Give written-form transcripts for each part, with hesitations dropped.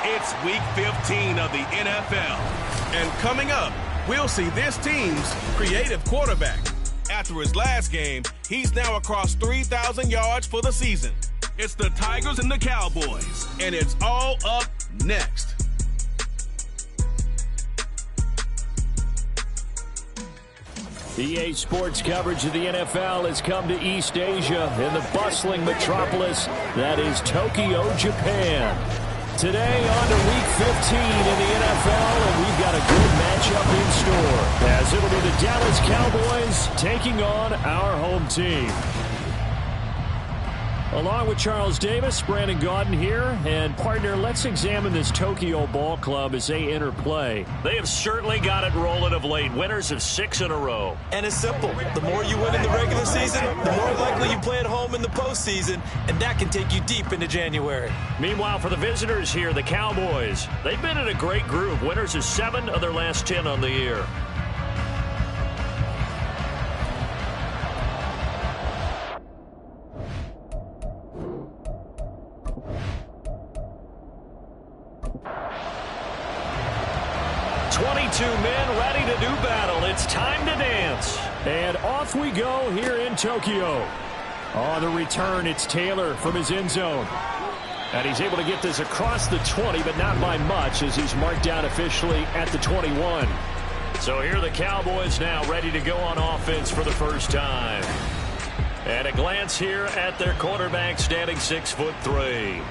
It's Week 15 of the NFL. And coming up, we'll see this team's creative quarterback. After his last game, he's now across 3,000 yards for the season. It's the Tigers and the Cowboys, and it's all up next. EA Sports coverage of the NFL has come to East Asia in the bustling metropolis that is Tokyo, Japan. Today on to Week 15 in the NFL, and we've got a good matchup in store, as it'll be the Dallas Cowboys taking on our home team. Along with Charles Davis, Brandon Gaudin here, and partner, let's examine this Tokyo ball club as they enter play. They have certainly got it rolling of late, winners of 6 in a row. And it's simple. The more you win in the regular season, the more likely you play at home in the postseason, and that can take you deep into January. Meanwhile, for the visitors here, the Cowboys, they've been in a great group, winners of 7 of their last 10 on the year. Men ready to do battle. It's time to dance. And off we go here in Tokyo. On the return, it's Taylor from his end zone. And he's able to get this across the 20, but not by much, as he's marked down officially at the 21. So here are the Cowboys now ready to go on offense for the first time. And a glance here at their quarterback, standing 6'3".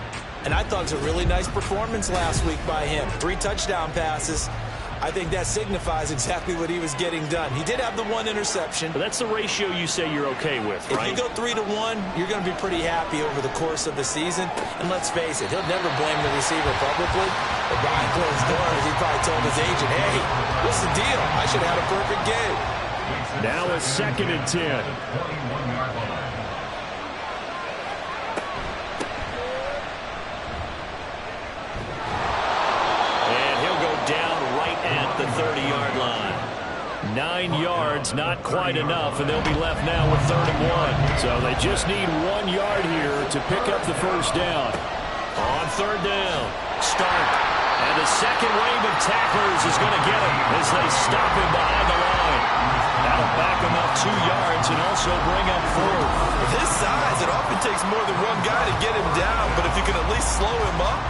And I thought it was a really nice performance last week by him. 3 touchdown passes. I think that signifies exactly what he was getting done. He did have the 1 interception. But that's the ratio you say you're okay with, right? If you go 3-to-1, you're going to be pretty happy over the course of the season. And let's face it, he'll never blame the receiver publicly. But behind closed doors, he probably told his agent, hey, what's the deal? I should have had a perfect game. Now a 2nd and 10. The 30-yard line. 9 yards, not quite enough, and they'll be left now with 3rd and 1. So they just need 1 yard here to pick up the first down. On 3rd down, start. And the second wave of tacklers is going to get him as they stop him behind the line. That'll back him up 2 yards and also bring up 4th. With his size, it often takes more than one guy to get him down, but if you can at least slow him up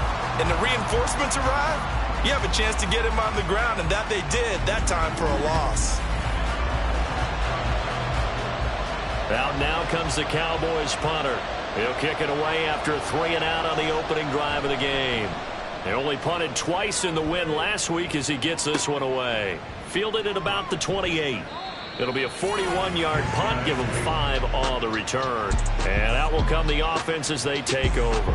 and the reinforcements arrive, you have a chance to get him on the ground, and that they did that time for a loss. Out now comes the Cowboys punter. He'll kick it away after a 3-and-out on the opening drive of the game. They only punted twice in the win last week as he gets this one away. Fielded at about the 28. It'll be a 41-yard punt, give him 5 on the return. And out will come the offense as they take over.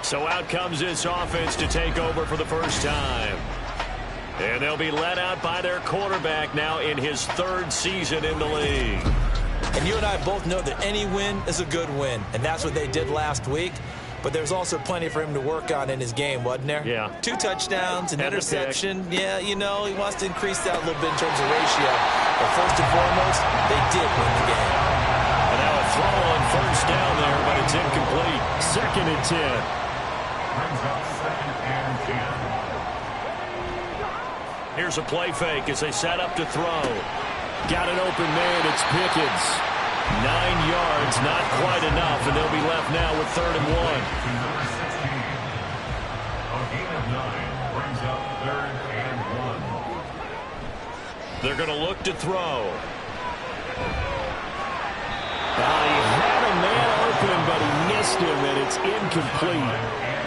So out comes this offense to take over for the first time. And they'll be led out by their quarterback now in his 3rd season in the league. And you and I both know that any win is a good win, and that's what they did last week. But there's also plenty for him to work on in his game, wasn't there? Yeah. 2 touchdowns, an interception. Yeah, you know, he wants to increase that a little bit in terms of ratio. But first and foremost, they did win the game. And now a throw on 1st down there, but it's incomplete. 2nd and 10. Here's a play fake as they set up to throw. Got an open man, it's Pickens. 9 yards, not quite enough, and they'll be left now with 3rd and 1. They're going to look to throw. He had a man open, but he missed him, and it's incomplete.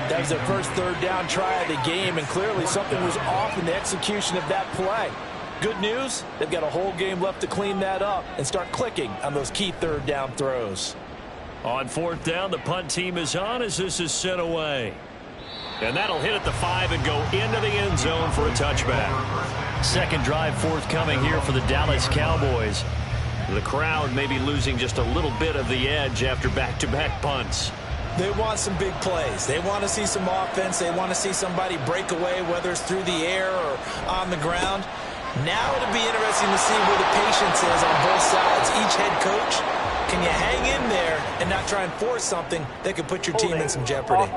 That was their first 3rd down try of the game, and clearly something was off in the execution of that play. Good news, they've got a whole game left to clean that up and start clicking on those key 3rd down throws. On 4th down, the punt team is on as this is sent away. And that'll hit at the 5 and go into the end zone for a touchback. Second drive forthcoming here for the Dallas Cowboys. The crowd may be losing just a little bit of the edge after back-to-back punts. They want some big plays. They want to see some offense. They want to see somebody break away, whether it's through the air or on the ground. Now it'll be interesting to see where the patience is on both sides. Each head coach, can you hang in there and not try and force something that could put your team in some jeopardy?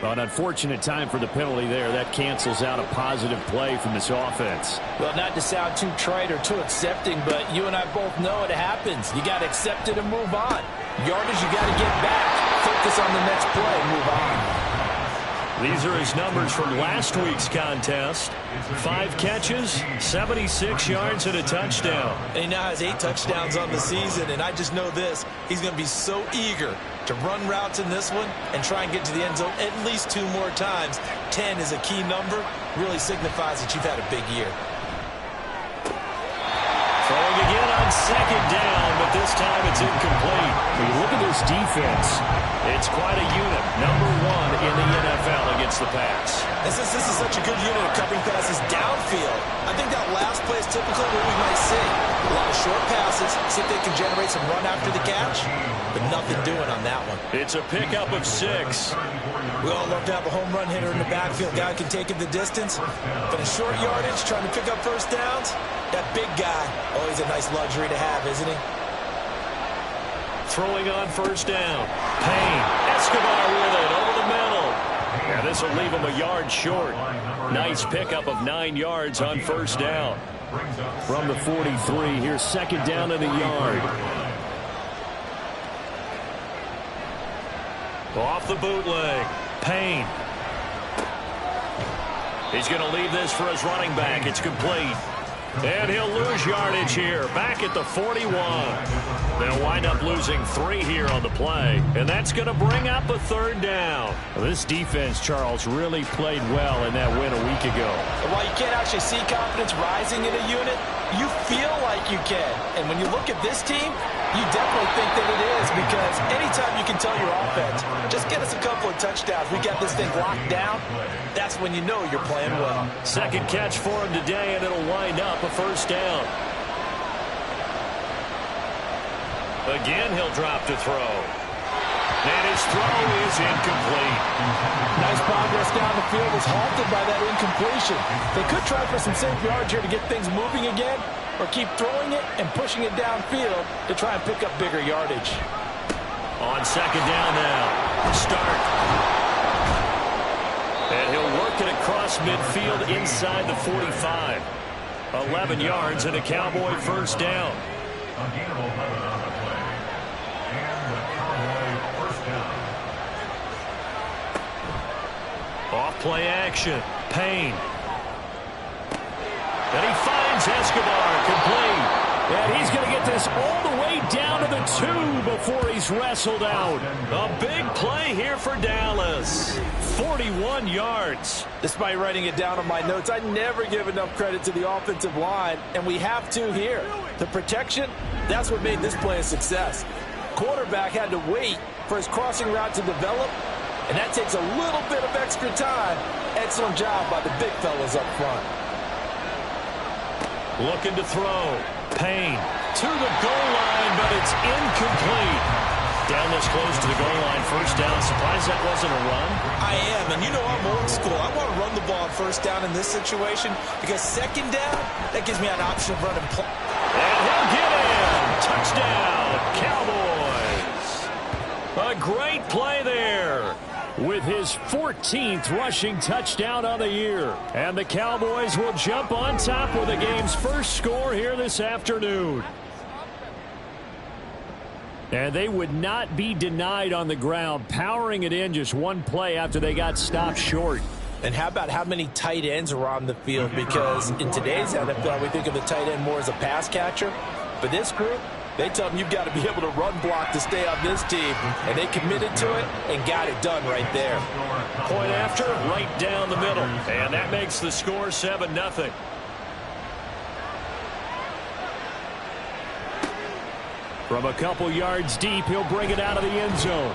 An unfortunate time for the penalty there. That cancels out a positive play from this offense. Well, not to sound too trite or too accepting, but you and I both know it happens. You got to accept it and move on. Yardage, you got to get back. Focus on the next play and move on. These are his numbers from last week's contest. 5 catches, 76 yards, and a touchdown. And he now has 8 touchdowns on the season, and I just know this. He's going to be so eager to run routes in this one and try and get to the end zone at least 2 more times. 10 is a key number. Really signifies that you've had a big year. Throwing again on second down, but this time it's incomplete. When you look at this defense, it's quite a unit. Number 1 in the NFL against the pass. This is such a good unit of covering passes downfield. I think that last play is typical of what we might see. A lot of short passes, see if they can generate some run after the catch, but nothing doing on that one. It's a pickup of 6. We all love to have a home run hitter in the backfield. Guy who can take it the distance. But in short yardage, trying to pick up first downs, that big guy, always a nice luxury to have, isn't he? Throwing on first down. Payne. Escobar with it over the middle. And this will leave him a yard short. Nice pickup of 9 yards on first down. From the 43, here's second down in the yard. Off the bootleg. Payne. He's going to leave this for his running back. It's complete. And he'll lose yardage here. Back at the 41. They'll wind up losing 3 here on the play. And that's going to bring up a third down. Well, this defense, Charles, really played well in that win a week ago. While you can't actually see confidence rising in a unit, you feel like you can. And when you look at this team, you definitely think that it is, because anytime you can tell your offense, just get us a couple of touchdowns, we got this thing locked down, that's when you know you're playing well. Second catch for him today, and it'll wind up a first down. Again, he'll drop to throw. And his throw is incomplete. Nice progress down the field was halted by that incompletion. They could try for some safe yards here to get things moving again, or keep throwing it and pushing it downfield to try and pick up bigger yardage. On second down now. Start. And he'll work it across midfield inside the 45. 11 yards and a Cowboy first down. Off play action. Payne. And he finds Escobar, complete. And he's going to get this all the way down to the 2 before he's wrestled out. A big play here for Dallas. 41 yards. Despite writing it down on my notes, I never give enough credit to the offensive line, and we have to here. The protection, that's what made this play a success. Quarterback had to wait for his crossing route to develop, and that takes a little bit of extra time. Excellent job by the big fellas up front. Looking to throw. Payne to the goal line, but it's incomplete. Down this close to the goal line, first down. Surprised that wasn't a run? I am, and you know I'm old school. I want to run the ball on first down in this situation, because second down, that gives me an option of running play. And he'll get in. Touchdown, Cowboys. A great play there. With his 14th rushing touchdown on the year. And the Cowboys will jump on top with the game's first score here this afternoon. And they would not be denied on the ground, powering it in just one play after they got stopped short. And how about how many tight ends are on the field? Because in today's NFL, we think of the tight end more as a pass catcher. But this group, they tell them you've got to be able to run block to stay on this team. And they committed to it and got it done right there. Point after, right down the middle. And that makes the score 7-0. From a couple yards deep, he'll bring it out of the end zone.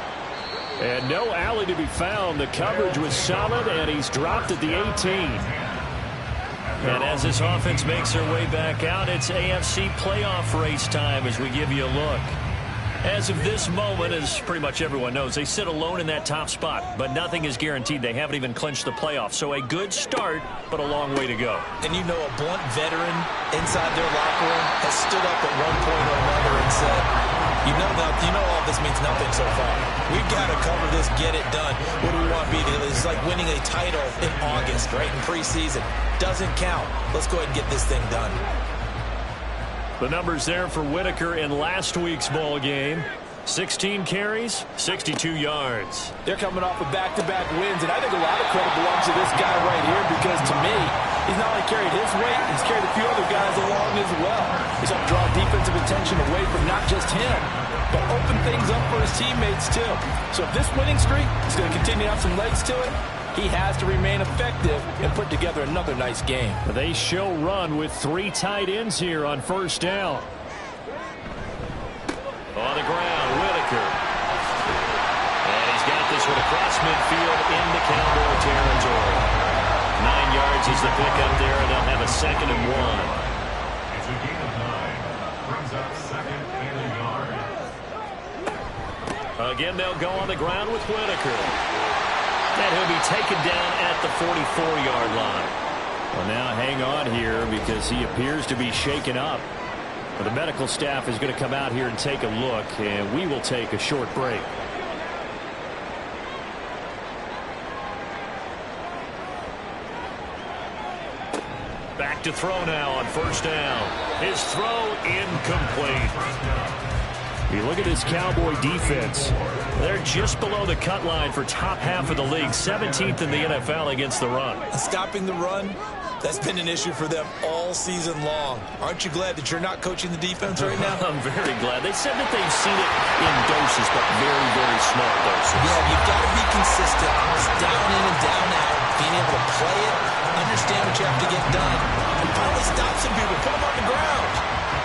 And no alley to be found. The coverage was solid, and he's dropped at the 18. And as this offense makes their way back out, it's AFC playoff race time as we give you a look. As of this moment, as pretty much everyone knows, they sit alone in that top spot. But nothing is guaranteed. They haven't even clinched the playoffs. So a good start, but a long way to go. And you know a blunt veteran inside their locker room has stood up at one point or another and said, You know all this means nothing so far. We've got to cover this, get it done. What do we want to be? It's like winning a title in August, right? In preseason. Doesn't count. Let's go ahead and get this thing done. The numbers there for Whitaker in last week's ball game. 16 carries, 62 yards. They're coming off of back-to-back wins, and I think a lot of credit belongs to this guy right here because, to me, he's not only carried his weight, he's carried a few other guys along as well. He's helped draw defensive attention away from not just him, but open things up for his teammates, too. So if this winning streak is going to continue to have some legs to it, he has to remain effective and put together another nice game. They show run with 3 tight ends here on first down. On the ground, Whitaker. And he's got this one across midfield into Cowboy territory. 9 yards is the pickup there, and they'll have a 2nd and 1. It's a gain of 9. Brings up 2nd and a yard. Again, they'll go on the ground with Whitaker. And he'll be taken down at the 44-yard line. Well, now hang on here because he appears to be shaken up. The medical staff is going to come out here and take a look, and we will take a short break. Back to throw now on first down. His throw incomplete. You look at this Cowboy defense. They're just below the cut line for top half of the league, 17th in the NFL against the run. Stopping the run, that's been an issue for them all season long. Aren't you glad that you're not coaching the defense right now? I'm very glad. They said that they've seen it in doses, but very, very small doses. Yeah, you've got to be consistent. It's down in and down out. Being able to play it, understand what you have to get done, and finally stop some people, put them on the ground.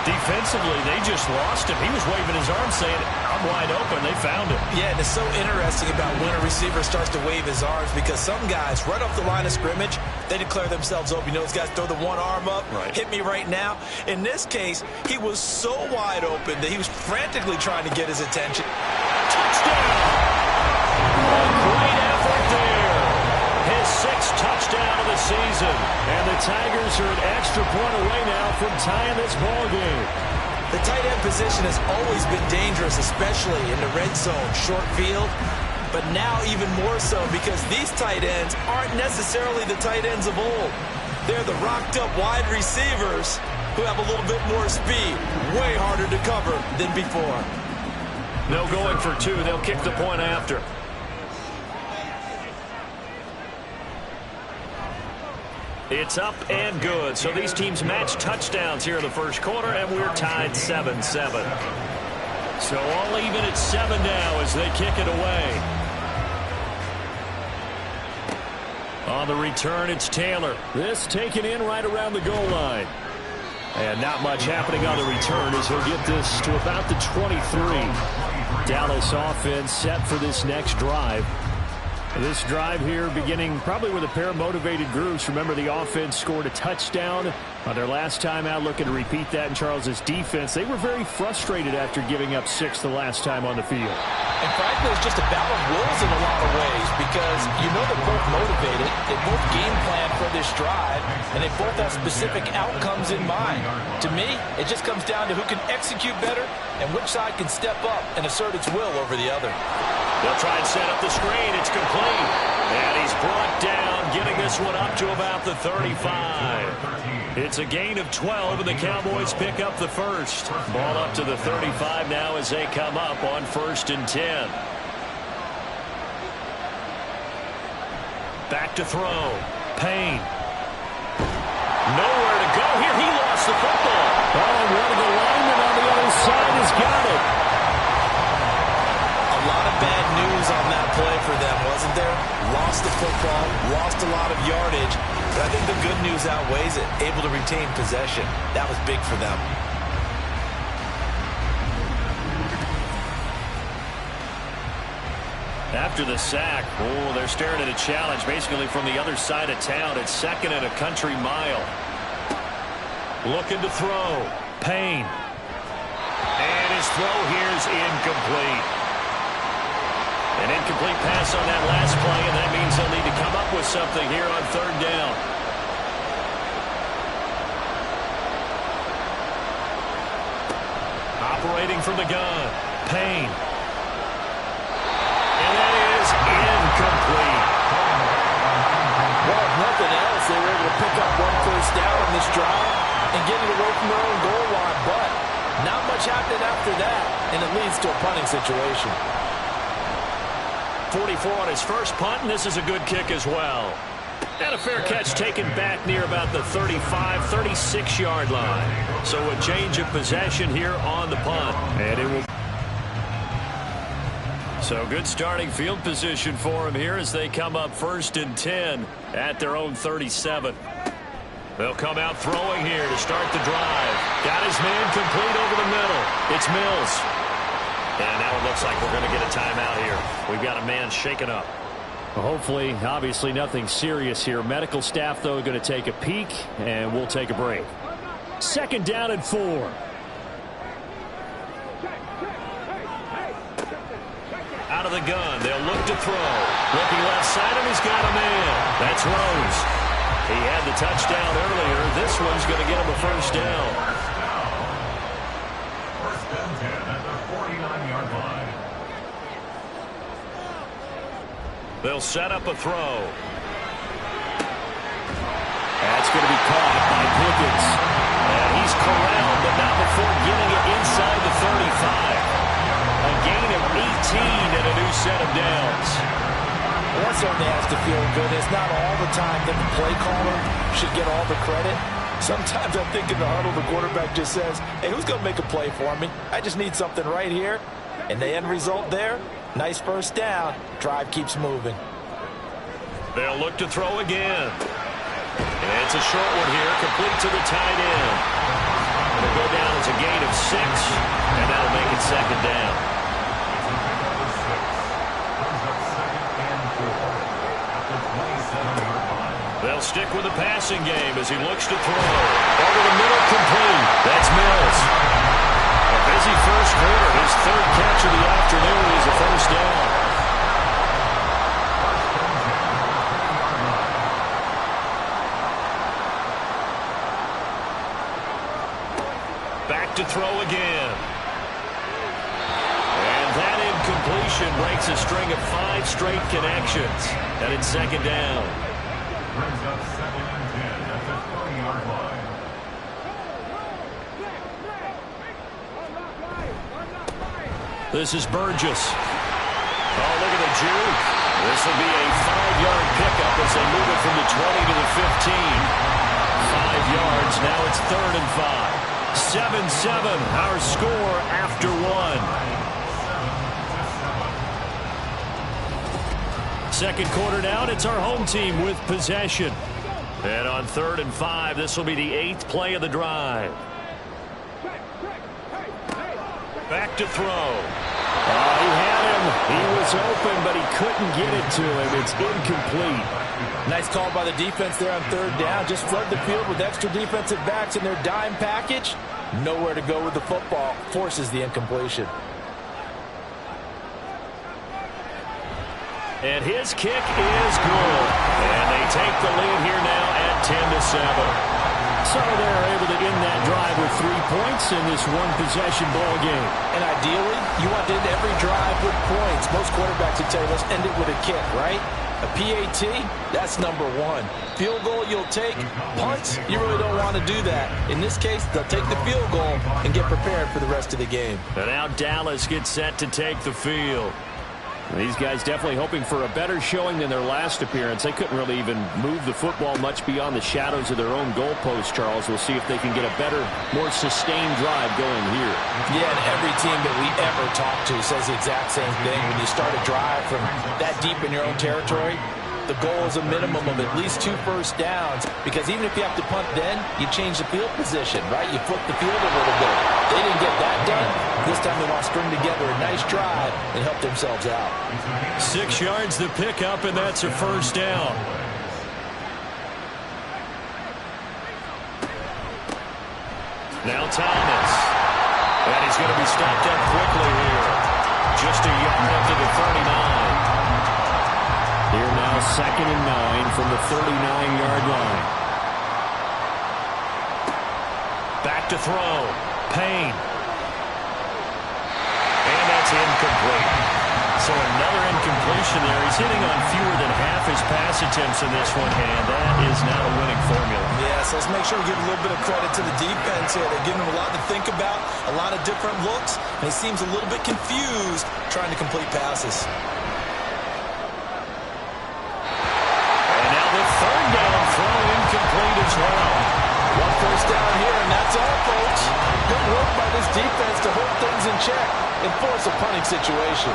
Defensively, they just lost him. He was waving his arms saying, I'm wide open. They found him. Yeah, and it's so interesting about when a receiver starts to wave his arms because some guys, right off the line of scrimmage, they declare themselves open. You know, those guys throw the one arm up, hit me right now. In this case, he was so wide open that he was frantically trying to get his attention. Touchdown! A great effort there. His 6th touchdown of the season. And the Tigers are an extra point away now from tying this ball game. The tight end position has always been dangerous, especially in the red zone, short field. But now even more so because these tight ends aren't necessarily the tight ends of old. They're the rocked-up wide receivers who have a little bit more speed, way harder to cover than before. No going for 2. They'll kick the point after. It's up and good. So these teams match touchdowns here in the first quarter, and we're tied 7-7. So all even at 7 now as they kick it away. On the return, it's Taylor. This taken in right around the goal line. And not much happening on the return as he'll get this to about the 23. Dallas offense set for this next drive. This drive here beginning probably with a pair of motivated groups. Remember, the offense scored a touchdown on their last time out. Looking to repeat that in Charles's defense. They were very frustrated after giving up 6 the last time on the field. And frankly, it's just a battle of wills in a lot of ways because you know they're both motivated. They both game plan for this drive, and they both have specific outcomes in mind. To me, it just comes down to who can execute better and which side can step up and assert its will over the other. They'll try and set up the screen. It's complete. And he's brought down, getting this one up to about the 35. It's a gain of 12, and the Cowboys pick up the first. Ball up to the 35 now as they come up on 1st and 10. Back to throw. Payne. Nowhere to go here. He lost the football. Oh, and one of the linemen on the other side has got it. A lot of bad news on that play for them, wasn't there? Lost the football, lost a lot of yardage, but I think the good news outweighs it. Able to retain possession. That was big for them. After the sack, they're staring at a challenge basically from the other side of town. It's 2nd and a country mile. Looking to throw. Payne. And his throw here is incomplete. An incomplete pass on that last play, and that means they'll need to come up with something here on 3rd down. Operating from the gun. Payne. And that is incomplete. Well, if nothing else, they were able to pick up one first down on this drive and get it away from their own goal line. But not much happened after that, and it leads to a punting situation. 44 on his first punt, and this is a good kick as well. And a fair catch taken back near about the 35, 36-yard line. So a change of possession here on the punt. And it will. So good starting field position for him here as they come up 1st and 10 at their own 37. They'll come out throwing here to start the drive. Got his man complete over the middle. It's Mills. And now it looks like we're going to get a timeout here. We've got a man shaken up. Well, hopefully, obviously nothing serious here. Medical staff, though, going to take a peek, and we'll take a break. 2nd down and 4. Out of the gun, they'll look to throw. Looking left side, and he's got a man. That's Rose. He had the touchdown earlier. This one's going to get him a first down. First and 10 at the 49-yard line. They'll set up a throw. That's going to be caught by Pickens. And he's corralled, but not before getting it inside the 35. A gain of 18 and a new set of downs. Well, that certainly has to feel good. It's not all the time that the play caller should get all the credit. Sometimes I think in the huddle, the quarterback just says, hey, who's going to make a play for me? I just need something right here. And the end result there, nice first down. Drive keeps moving. They'll look to throw again. And it's a short one here, complete to the tight end. It'll go down as a gain of 6, and that'll make it 2nd down. They'll stick with the passing game as he looks to throw. Over the middle, complete. That's Mills. A busy first quarter. His 3rd catch of the afternoon is a first down. Back to throw again. And that incompletion breaks a string of 5 straight connections. And it's 2nd down. Brings up 2nd and 10 at the 20-yard line. This is Burgess. Oh, look at the juke. This will be a 5-yard pickup as they move it from the 20 to the 15. 5 yards. Now it's 3rd and 5. 7-7, our score after 1. 2nd quarter down, it's our home team with possession. And on 3rd and 5, this will be the 8th play of the drive. Back to throw. He had him. He was open, but he couldn't get it to him. It's incomplete. Nice call by the defense there on 3rd down. Just flood the field with extra defensive backs in their dime package. Nowhere to go with the football. Forces the incompletion. And his kick is good. And they take the lead here now at 10-7. So they're able to end that drive with 3 points in this one-possession ball game. And ideally, you want to end every drive with points. Most quarterbacks would tell you, let's end it with a kick, right? A PAT, that's number 1. Field goal you'll take. Punts, you really don't want to do that. In this case, they'll take the field goal and get prepared for the rest of the game. And now Dallas gets set to take the field. These guys definitely hoping for a better showing than their last appearance. They couldn't really even move the football much beyond the shadows of their own goalpost, Charles. We'll see if they can get a better, more sustained drive going here. Yeah, and every team that we ever talk to says the exact same thing. When you start a drive from that deep in your own territory, the goal is a minimum of at least 2 first downs, because even if you have to punt then, you change the field position, right? You flip the field a little bit. They didn't get that done. This time they want to string together a nice drive and help themselves out. 6 yards to pick up, and that's a first down. Now Thomas. And he's going to be stopped up quickly here. Just a yard up to the 39. Here now 2nd and 9 from the 39-yard line. Back to throw. Payne. And that So another incompletion there. He's hitting on fewer than half his pass attempts in this one, and that is not a winning formula. Yeah, so let's make sure we give a little bit of credit to the defense here. They're giving him a lot to think about, a lot of different looks, and he seems a little bit confused trying to complete passes. And now the third down throw incomplete as well. One first down here, and that's all, folks. Good work by this defense to hold things in check and force a punting situation.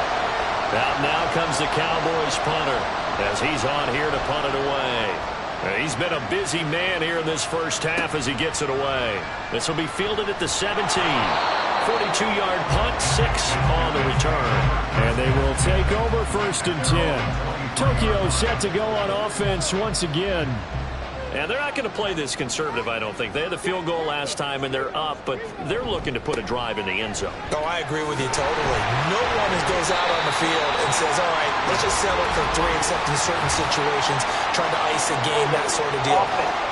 Out now comes the Cowboys punter as he's on here to punt it away. He's been a busy man here in this first half as he gets it away. This will be fielded at the 17. 42-yard punt, 6 on the return. And they will take over 1st and 10. Tokyo set to go on offense once again. And they're not going to play this conservative, I don't think. They had the field goal last time, and they're up, but they're looking to put a drive in the end zone. Oh, I agree with you totally. No one goes out on the field and says, all right, let's just settle for 3, except in certain situations, trying to ice a game, that sort of deal.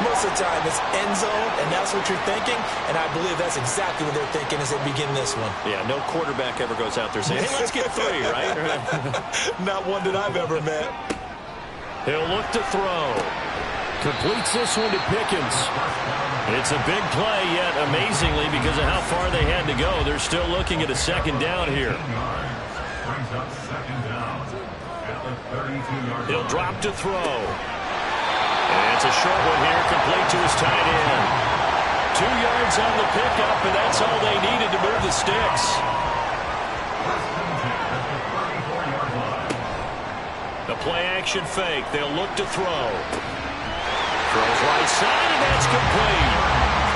Most of the time, it's end zone, and that's what you're thinking, and I believe that's exactly what they're thinking as they begin this one. Yeah, no quarterback ever goes out there saying, hey, let's get 3, right? Not one that I've ever met. He'll look to throw. Completes this one to Pickens. It's a big play, yet amazingly, because of how far they had to go, they're still looking at a 2nd down here. He'll drop to throw. And it's a short one here, complete to his tight end. 2 yards on the pickup, and that's all they needed to move the sticks. The play-action fake. They'll look to throw. Throws right side, and that's complete.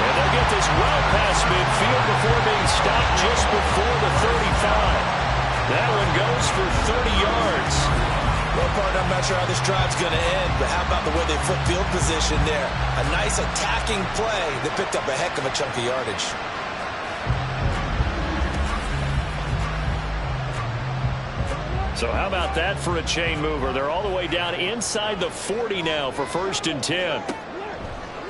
And they'll get this well past midfield before being stopped just before the 35. That one goes for 30 yards. Well, partner, I'm not sure how this drive's going to end, but how about the way they flip field position there? A nice attacking play that picked up a heck of a chunk of yardage. So how about that for a chain mover? They're all the way down inside the 40 now for 1st and 10.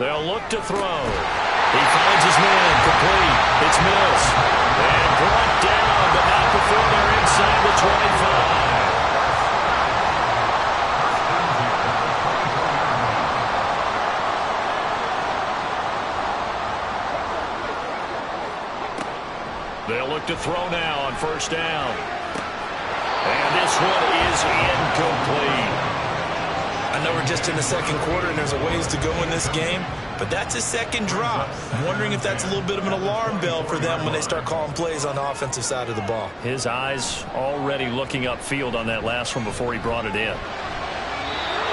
They'll look to throw. He finds his man, complete. It's Mills. And brought down, but not before they're inside the 25. They'll look to throw now on 1st down. And this one is incomplete. I know we're just in the 2nd quarter and there's a ways to go in this game, but that's a 2nd drop. I'm wondering if that's a little bit of an alarm bell for them when they start calling plays on the offensive side of the ball. His eyes already looking upfield on that last one before he brought it in.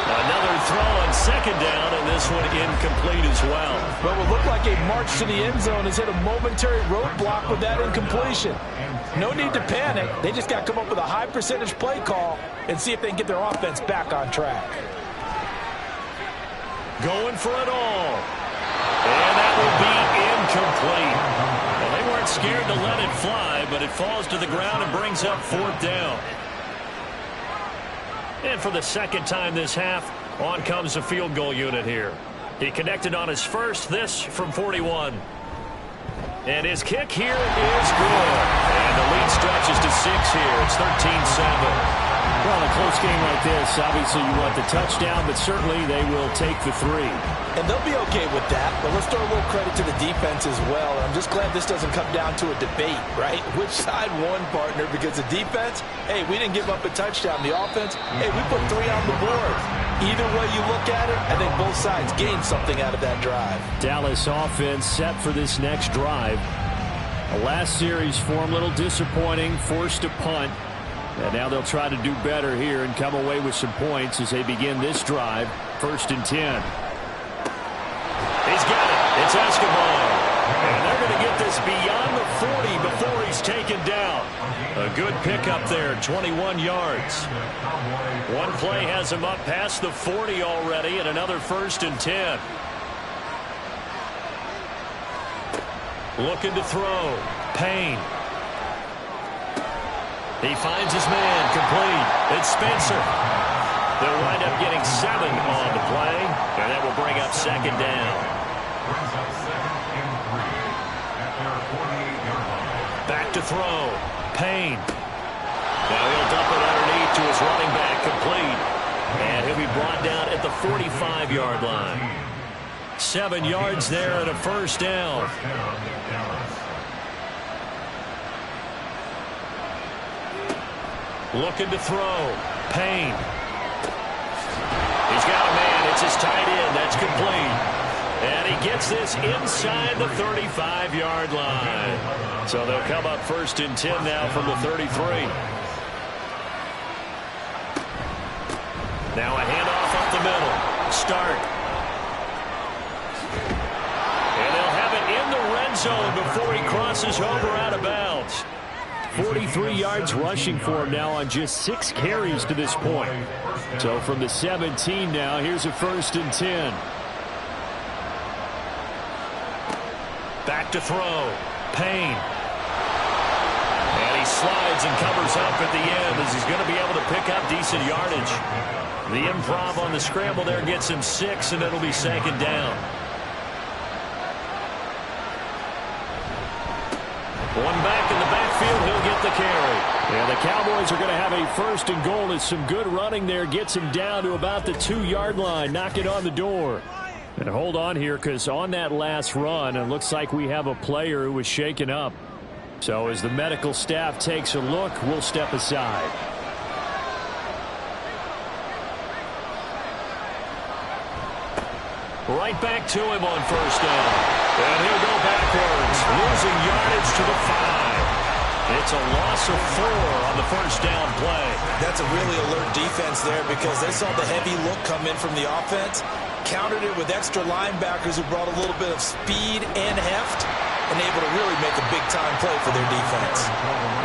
Another throw on 2nd down, and this one incomplete as well. But what looked like a march to the end zone has hit a momentary roadblock with that incompletion. No need to panic. They just got to come up with a high percentage play call and see if they can get their offense back on track. Going for it all. And that will be incomplete. Well, they weren't scared to let it fly, but it falls to the ground and brings up 4th down. And for the 2nd time this half, on comes the field goal unit here. He connected on his first, this from 41. And his kick here is good. And the lead stretches to 6 here. It's 13-7. Well, in a close game like this, obviously you want the touchdown, but certainly they will take the 3. And they'll be okay with that, but let's throw a little credit to the defense as well. I'm just glad this doesn't come down to a debate, right? Which side won, partner? Because the defense, hey, we didn't give up a touchdown. The offense, hey, we put 3 on the board. Either way you look at it, I think both sides gained something out of that drive. Dallas offense set for this next drive. The last series for them, a little disappointing, forced to punt. And now they'll try to do better here and come away with some points as they begin this drive. 1st and 10. He's got it. It's Escobar. And they're going to get this beyond the 40 before he's taken down. A good pickup there, 21 yards. One play has him up past the 40 already, and another 1st and 10. Looking to throw. Payne. He finds his man, complete. It's Spencer. They'll wind up getting 7 on the play, and that will bring up 2nd down. Back to throw. Payne. Now he'll dump it underneath to his running back, complete. And he'll be brought down at the 45-yard line. 7 yards there and a first down. Looking to throw. Payne. He's got a man. It's his tight end. That's complete. And he gets this inside the 35-yard line. So they'll come up 1st and 10 now from the 33. Now a handoff up the middle. Start. And they'll have it in the red zone before he crosses over out of bounds. 43 yards rushing for him now on just 6 carries to this point. So from the 17 now, here's a 1st and 10. Back to throw. Payne. And he slides and covers up at the end as he's going to be able to pick up decent yardage. The improv on the scramble there gets him 6, and it'll be 2nd down. One back in the backfield, he'll get the carry. Yeah, the Cowboys are going to have a 1st and goal as some good running there gets him down to about the 2-yard line. Knock it on the door. And hold on here, because on that last run, it looks like we have a player who was shaken up. So as the medical staff takes a look, we'll step aside. Right back to him on 1st down. And he'll go backwards, losing yardage to the 5. It's a loss of 4 on the 1st down play. That's a really alert defense there because they saw the heavy look come in from the offense, countered it with extra linebackers who brought a little bit of speed and heft, and able to really make a big-time play for their defense.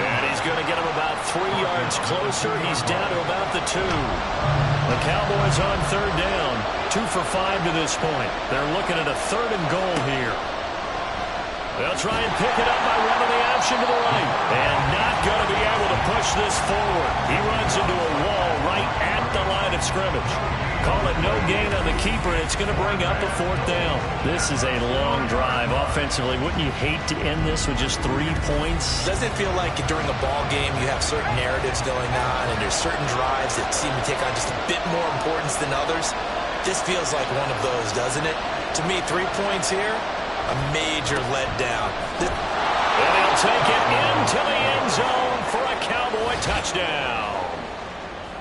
And he's going to get him about 3 yards closer. He's down to about the 2. The Cowboys on 3rd down, 2 for 5 to this point. They're looking at a 3rd and goal here. They'll try and pick it up by running the option to the right. And not going to be able to push this forward. He runs into a wall right at the line of scrimmage. Call it no gain on the keeper. It's going to bring up a 4th down. This is a long drive offensively. Wouldn't you hate to end this with just 3 points? Doesn't it feel like during a ball game you have certain narratives going on and there's certain drives that seem to take on just a bit more importance than others? This feels like one of those, doesn't it? To me, 3 points here, a major letdown. And he'll take it into the end zone for a Cowboy touchdown.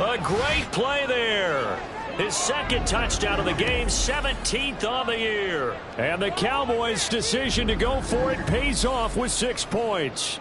A great play there. His 2nd touchdown of the game, 17th on the year. And the Cowboys' decision to go for it pays off with 6 points.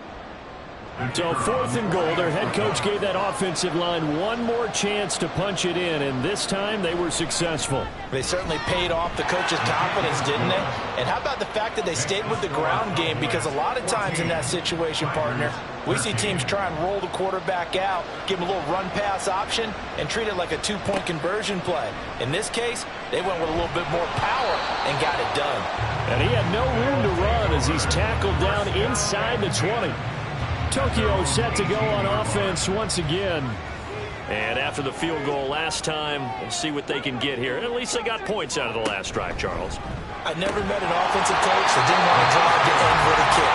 So 4th and goal, their head coach gave that offensive line one more chance to punch it in, and this time they were successful. They certainly paid off the coach's confidence, didn't they? And how about the fact that they stayed with the ground game? Because a lot of times in that situation, partner, we see teams try and roll the quarterback out, give him a little run-pass option, and treat it like a 2-point conversion play. In this case, they went with a little bit more power and got it done. And he had no room to run as he's tackled down inside the 20. Tokyo set to go on offense once again. And after the field goal last time, we'll see what they can get here. At least they got points out of the last drive, Charles. I never met an offensive coach that didn't want to drive to end with a kick.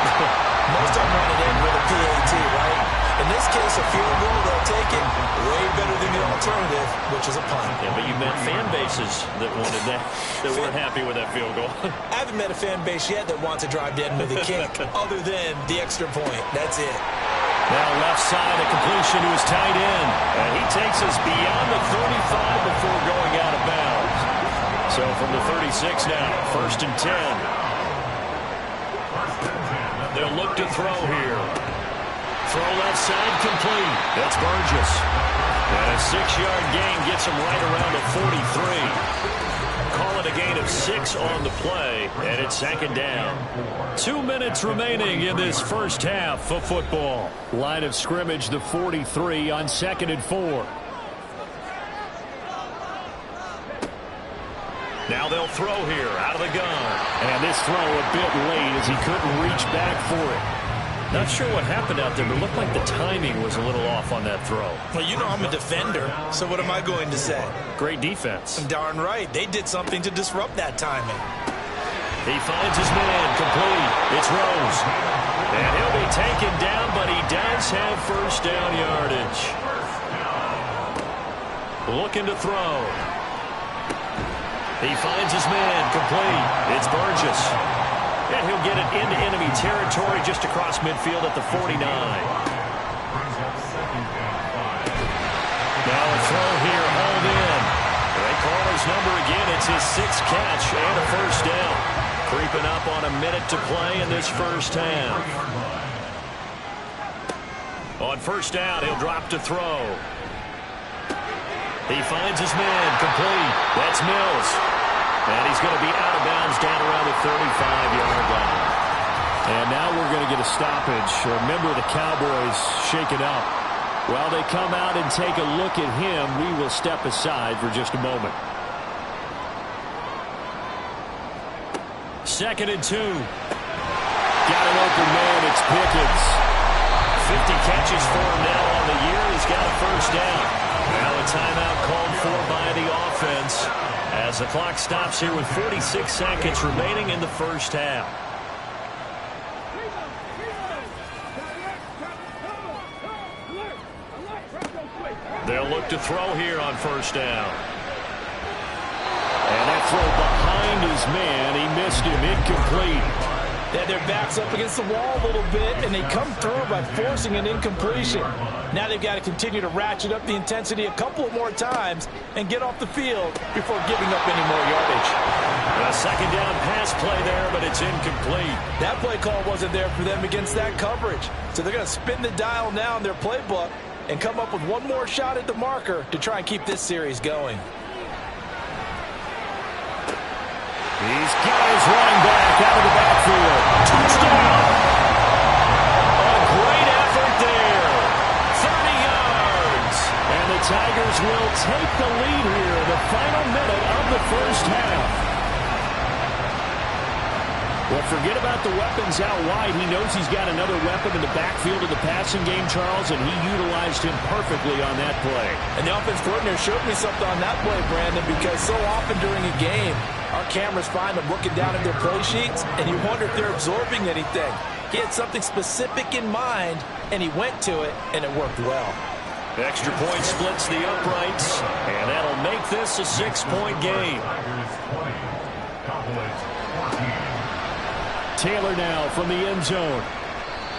Most of them want to end with a PAT, right? In this case, a field goal, they'll take it. Way better than the alternative, which is a punt. Yeah, but you met fan bases that wanted that, that weren't happy with that field goal. I haven't met a fan base yet that wants to drive to end with a kick, other than the extra point. That's it. Now left side, a completion to his tight end. And he takes us beyond the 35 before going out of bounds. So from the 36 now, 1st and 10. They'll look to throw here. Throw left side complete. That's Burgess. And a 6-yard gain gets him right around the 43. Call it a gain of 6 on the play, and it's 2nd down. 2 minutes remaining in this first half of football. Line of scrimmage, the 43 on 2nd and 4. Now they'll throw here out of the gun. And this throw a bit late as he couldn't reach back for it. Not sure what happened out there, but it looked like the timing was a little off on that throw. Well, you know I'm a defender, so what am I going to say? Great defense. Darn right. They did something to disrupt that timing. He finds his man complete. It's Rose. And he'll be taken down but he does have first down yardage. Looking to throw. He finds his man, complete. It's Burgess. And he'll get it into enemy territory just across midfield at the 49. Now a throw here, hauled in. They call his number again. It's his 6th catch and a first down. Creeping up on a minute to play in this first half. On first down, he'll drop to throw. He finds his man, complete. That's Mills. And he's going to be out of bounds down around the 35-yard line. And now we're going to get a stoppage. A member of the Cowboys shaken up. While they come out and take a look at him, we will step aside for just a moment. 2nd and 2. Got an open man. It's Pickens. 50 catches for him now on the year. He's got a first down. Now a timeout called for by the offense as the clock stops here with 46 seconds remaining in the first half. They'll look to throw here on first down. And that throw behind his man. He missed him. Incomplete. They had their backs up against the wall a little bit, and they come through by forcing an incompletion. Now they've got to continue to ratchet up the intensity a couple more times and get off the field before giving up any more yardage. A second down pass play there, but it's incomplete. That play call wasn't there for them against that coverage. So they're going to spin the dial now in their playbook and come up with one more shot at the marker to try and keep this series going. He's got his running back out of the backfield. Touchdown! A great effort there. 30 yards. And the Tigers will take the lead here in the final minute of the first half. Well, forget about the weapons out wide. He knows he's got another weapon in the backfield of the passing game, Charles, and he utilized him perfectly on that play. And the offense coordinator showed me something on that play, Brandon, because so often during a game, our cameras find them looking down at their play sheets, and you wonder if they're absorbing anything. He had something specific in mind, and he went to it, and it worked well. Extra point splits the uprights, and that'll make this a 6-point game. Taylor now from the end zone.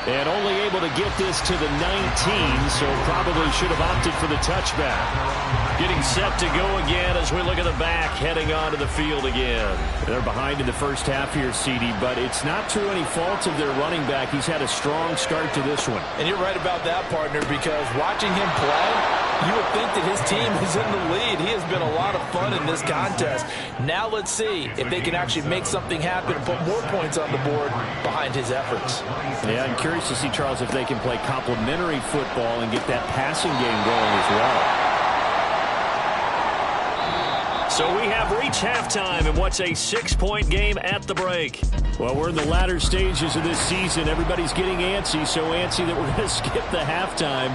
And only able to get this to the 19, so probably should have opted for the touchback. Getting set to go again as we look at the back, heading onto the field again. They're behind in the first half here, CD, but it's not through any fault of their running back. He's had a strong start to this one. And you're right about that, partner, because watching him play, you would think that his team is in the lead. He has been a lot of fun in this contest. Now let's see if they can actually make something happen and put more points on the board behind his efforts. Yeah, I'm curious to see, Charles, if they can play complementary football and get that passing game going as well. So we have reached halftime in what's a 6-point game at the break. Well, we're in the latter stages of this season. Everybody's getting antsy, so antsy that we're going to skip the halftime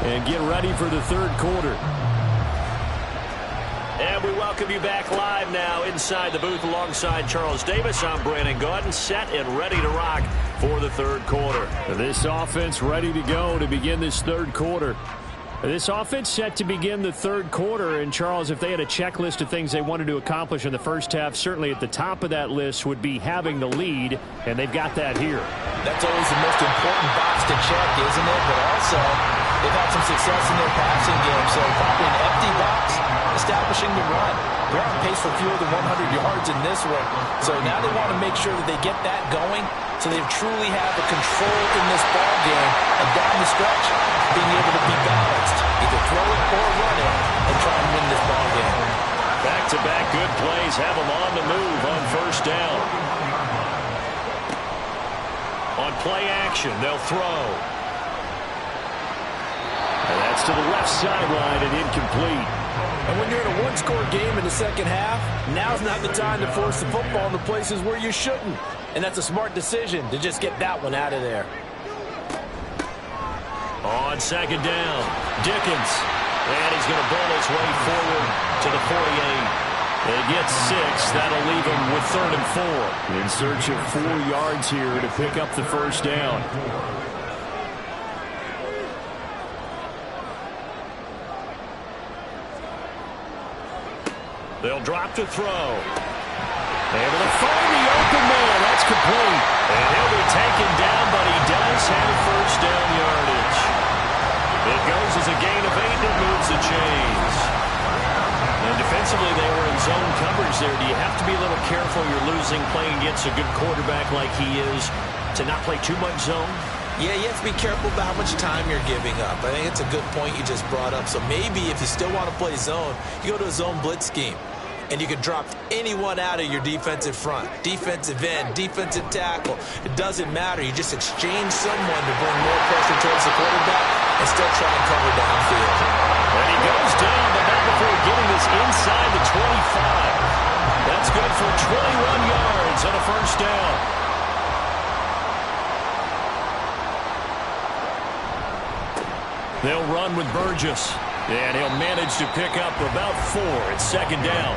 and get ready for the third quarter. And we welcome you back live now inside the booth alongside Charles Davis. I'm Brandon Gaudin, set and ready to rock for the third quarter. This offense ready to go to begin this third quarter. This offense set to begin the third quarter, and Charles, if they had a checklist of things they wanted to accomplish in the first half, certainly at the top of that list would be having the lead, and they've got that here. That's always the most important box to check, isn't it? But also, they've had some success in their passing game, so probably an empty box, establishing the run. They're on pace for fewer than 100 yards in this one, so now they want to make sure that they get that going so they truly have the control in this ball game, and down the stretch, being able to be balanced, either throw it or run it, and try and win this ball game. Back-to-back good plays have them on the move on first down. On play action, they'll throw. And that's to the left sideline and incomplete. And when you're in a one-score game in the second half, now's not the time to force the football in the places where you shouldn't. And that's a smart decision to just get that one out of there. On second down, Dickens. And he's going to bull his way forward to the 48. They get 6. That'll leave him with 3rd and 4. In search of 4 yards here to pick up the first down. They'll drop to throw. Able to find the open man. That's complete. And he'll be taken down, but he does have first down yardage. It goes as a gain of 8 and moves the chains. And defensively, they were in zone coverage there. Do you have to be a little careful you're losing playing against a good quarterback like he is to not play too much zone? Yeah, you have to be careful about how much time you're giving up. I think it's a good point you just brought up. So maybe if you still want to play zone, you go to a zone blitz scheme. And you can drop anyone out of your defensive front. Defensive end, defensive tackle. It doesn't matter. You just exchange someone to bring more pressure towards the quarterback and still try and cover downfield. And he goes down, but not before getting this inside the 25. That's good for 21 yards on a first down. They'll run with Burgess. And he'll manage to pick up about 4. It's second down.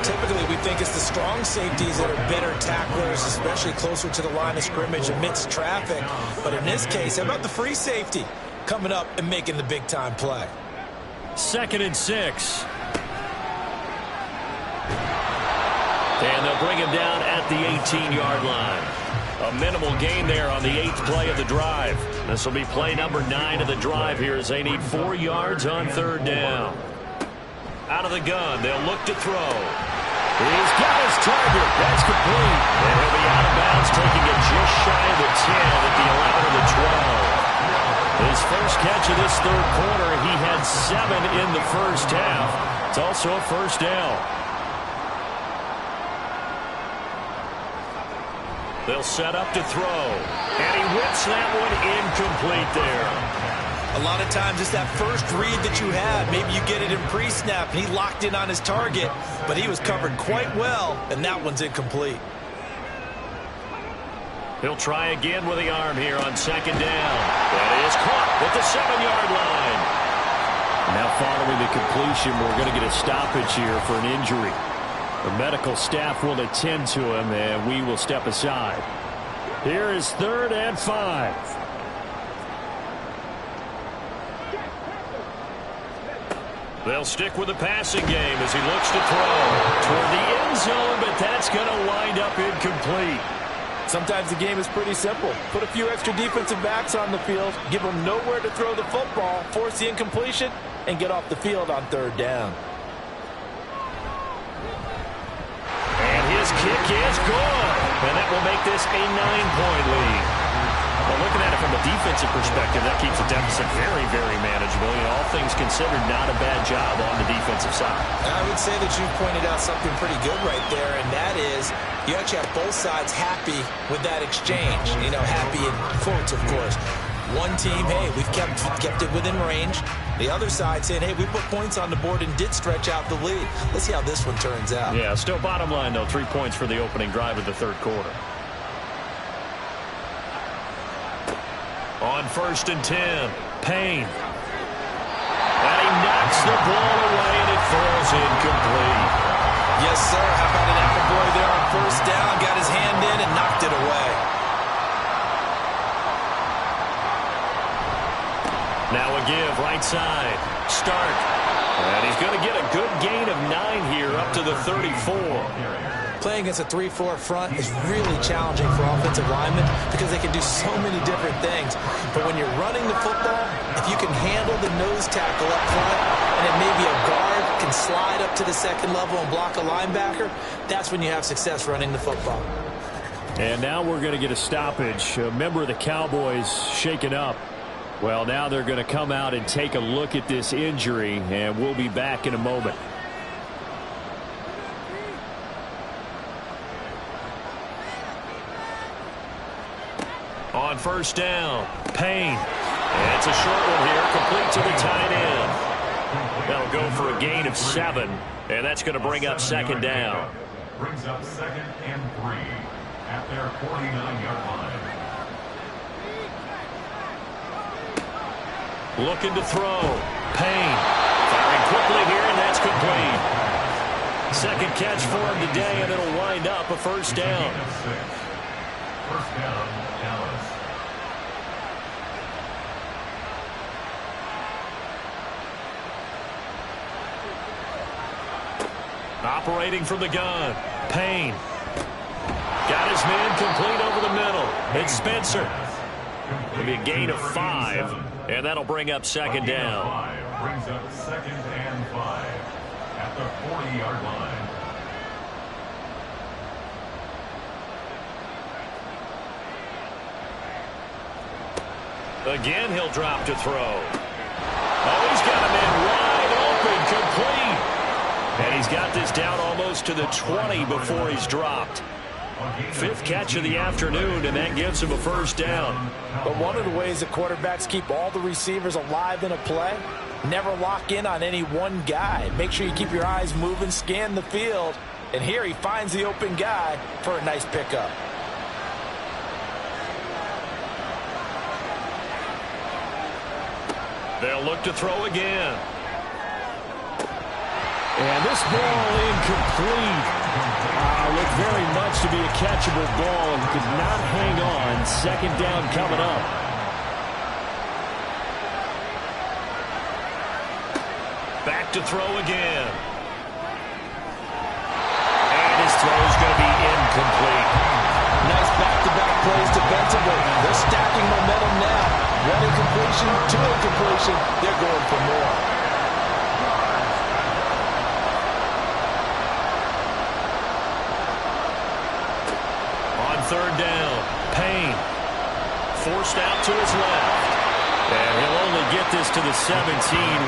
Typically, we think it's the strong safeties that are better tacklers, especially closer to the line of scrimmage amidst traffic. But in this case, how about the free safety coming up and making the big-time play? 2nd and 6. And they'll bring him down at the 18-yard line. A minimal gain there on the 8th play of the drive. This will be play number 9 of the drive here as they need 4 yards on 3rd down. Out of the gun, they'll look to throw. He's got his target. That's complete. And he'll be out of bounds, taking it just shy of the 10 at the 11 of the 12. His first catch of this 3rd quarter, he had 7 in the first half. It's also a first down. They'll set up to throw. And he whips that one incomplete there. A lot of times it's that first read that you had. Maybe you get it in pre-snap, and he locked in on his target, but he was covered quite well, and that one's incomplete. He'll try again with the arm here on 2nd down. That is caught at the 7-yard line. Now following the completion, we're going to get a stoppage here for an injury. The medical staff will attend to him, and we will step aside. Here is 3rd and 5. They'll stick with the passing game as he looks to throw toward the end zone, but that's going to wind up incomplete. Sometimes the game is pretty simple. Put a few extra defensive backs on the field, give them nowhere to throw the football, force the incompletion, and get off the field on 3rd down. His kick is good, and that will make this a 9-point lead. Well, looking at it from a defensive perspective, that keeps the deficit very, very manageable. You know, all things considered, not a bad job on the defensive side. I would say that you pointed out something pretty good right there, and that is you actually have both sides happy with that exchange. You know, happy in quotes, of course. One team, hey, we've kept it within range. The other side saying, hey, we put points on the board and did stretch out the lead. Let's see how this one turns out. Yeah, still bottom line, though, 3 points for the opening drive of the 3rd quarter. On 1st and 10, Payne. And he knocks the ball away, and it falls incomplete. Yes, sir. How about an attaboy there on 1st down? Got his hand in and knocked it away. Now a give, right side. Stark. And he's going to get a good gain of 9 here up to the 34. Playing against a 3-4 front is really challenging for offensive linemen because they can do so many different things. But when you're running the football, if you can handle the nose tackle up front and then maybe a guard can slide up to the 2nd level and block a linebacker, that's when you have success running the football. And now we're going to get a stoppage. A member of the Cowboys shaken up. Well, now they're going to come out and take a look at this injury, and we'll be back in a moment. On 1st down, Payne. And it's a short one here, complete to the tight end. That'll go for a gain of 7, and that's going to bring up 2nd down. Brings up 2nd and 3 at their 49-yard line. Looking to throw. Payne. Firing quickly here, and that's complete. 2nd catch for him today, and it'll wind up a 1st down. 1st down, Dallas. Operating from the gun. Payne. Got his man complete over the middle. It's Spencer. It'll be a gain of 5, and that'll bring up second down. Brings up 2nd and 5 at the 40-yard line. Again, he'll drop to throw. Oh, he's got a man wide open, complete. And he's got this down almost to the 20 before he's dropped. 5th catch of the afternoon, and that gives him a first down. But one of the ways that quarterbacks keep all the receivers alive in a play, never lock in on any one guy. Make sure you keep your eyes moving, scan the field. And here he finds the open guy for a nice pickup. They'll look to throw again. And this ball incomplete. Looked very much to be a catchable ball and could not hang on. Second down coming up. Back to throw again. And his throw is going to be incomplete. Nice back-to-back plays defensively. They're stacking momentum now. One incompletion, 2 incompletion. They're going for more. On 3rd down, Payne. Forced out to his left. And he'll only get this to the 17,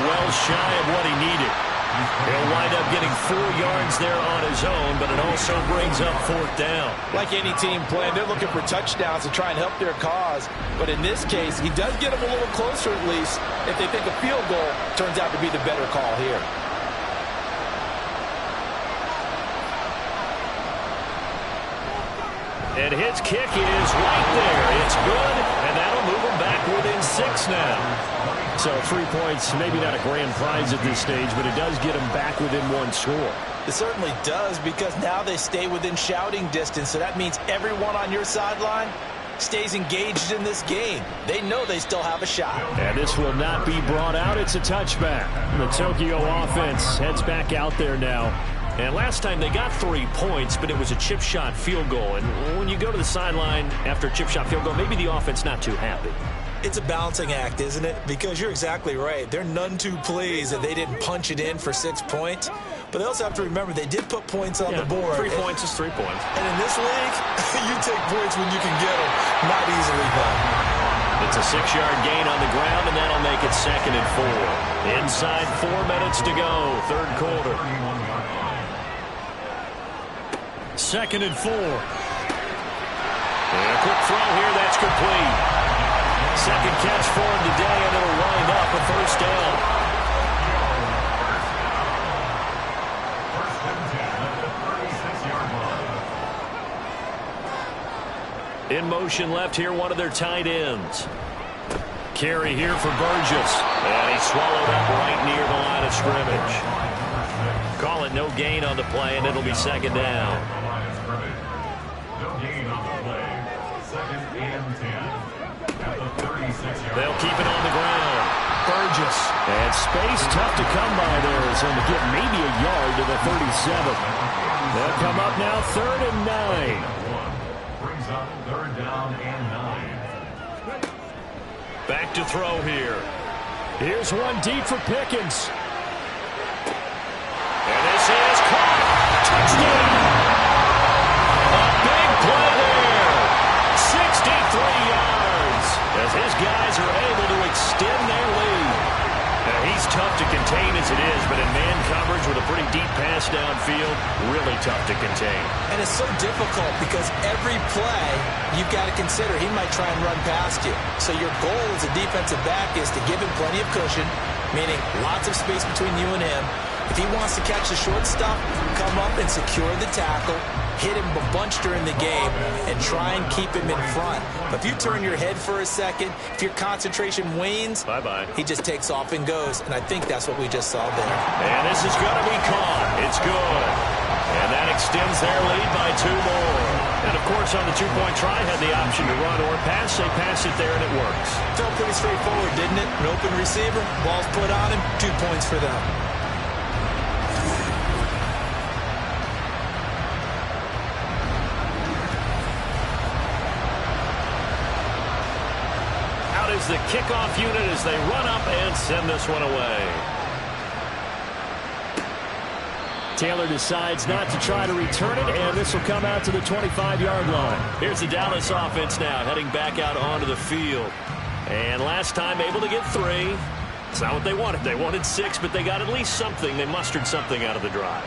well shy of what he needed. He'll wind up getting 4 yards there on his own, but it also brings up 4th down. Like any team playing, they're looking for touchdowns to try and help their cause. But in this case, he does get them a little closer at least if they think a field goal turns out to be the better call here. And his kick is right there. It's good, and that'll move him back within 6 now. So 3 points, maybe not a grand prize at this stage, but it does get them back within 1 score. It certainly does, because now they stay within shouting distance, so that means everyone on your sideline stays engaged in this game. They know they still have a shot. And this will not be brought out. It's a touchback. The Tokyo offense heads back out there now. And last time they got 3 points, but it was a chip shot field goal. And when you go to the sideline after a chip shot field goal, maybe the offense not too happy. It's a balancing act, isn't it? Because you're exactly right. They're none too pleased that they didn't punch it in for 6 points. But they also have to remember they did put points on the board. 3 points is 3 points. And in this league, you take points when you can get them. Not easily done. It's a 6-yard gain on the ground, and that'll make it 2nd and 4. Inside 4 minutes to go, 3rd quarter. 2nd and 4. And a quick throw here, that's complete. 2nd catch for him today, and it'll wind up a first down. In motion left here, one of their tight ends. Carry here for Burgess. And he's swallowed up right near the line of scrimmage. Call it no gain on the play, and it'll be 2nd down. No gain on the play. 2nd and 10 at the 36-yard. They'll keep it on the ground. Burgess. And space tough to come by there. It's going to get maybe a yard to the 37. They'll come up now 3rd and 9. Brings up 3rd down and 9. Back to throw here. Here's one deep for Pickens. And this is caught. Touchdown. A big play there. 63 yards. As his guys are able to extend their lead. Now, he's tough to contain as it is, but in man coverage with a pretty deep pass downfield, really tough to contain. And it's so difficult because every play you've got to consider he might try and run past you. So your goal as a defensive back is to give him plenty of cushion, meaning lots of space between you and him. If he wants to catch the short stuff, come up and secure the tackle, hit him a bunch during the game, and try and keep him in front. But if you turn your head for a second, if your concentration wanes, bye-bye. He just takes off and goes. And I think that's what we just saw there. And this is going to be caught. It's good. And that extends their lead by 2 more. And, of course, on the 2-point try, had the option to run or pass. They pass it there, and it works. Felt pretty straightforward, didn't it? An open receiver, ball's put on him, 2 points for them. the kickoff unit as they run up and send this one away. Taylor decides not to try to return it, and this will come out to the 25-yard line. Here's the Dallas offense now, heading back out onto the field. And last time able to get 3. It's not what they wanted. They wanted 6, but they got at least something. They mustered something out of the drive.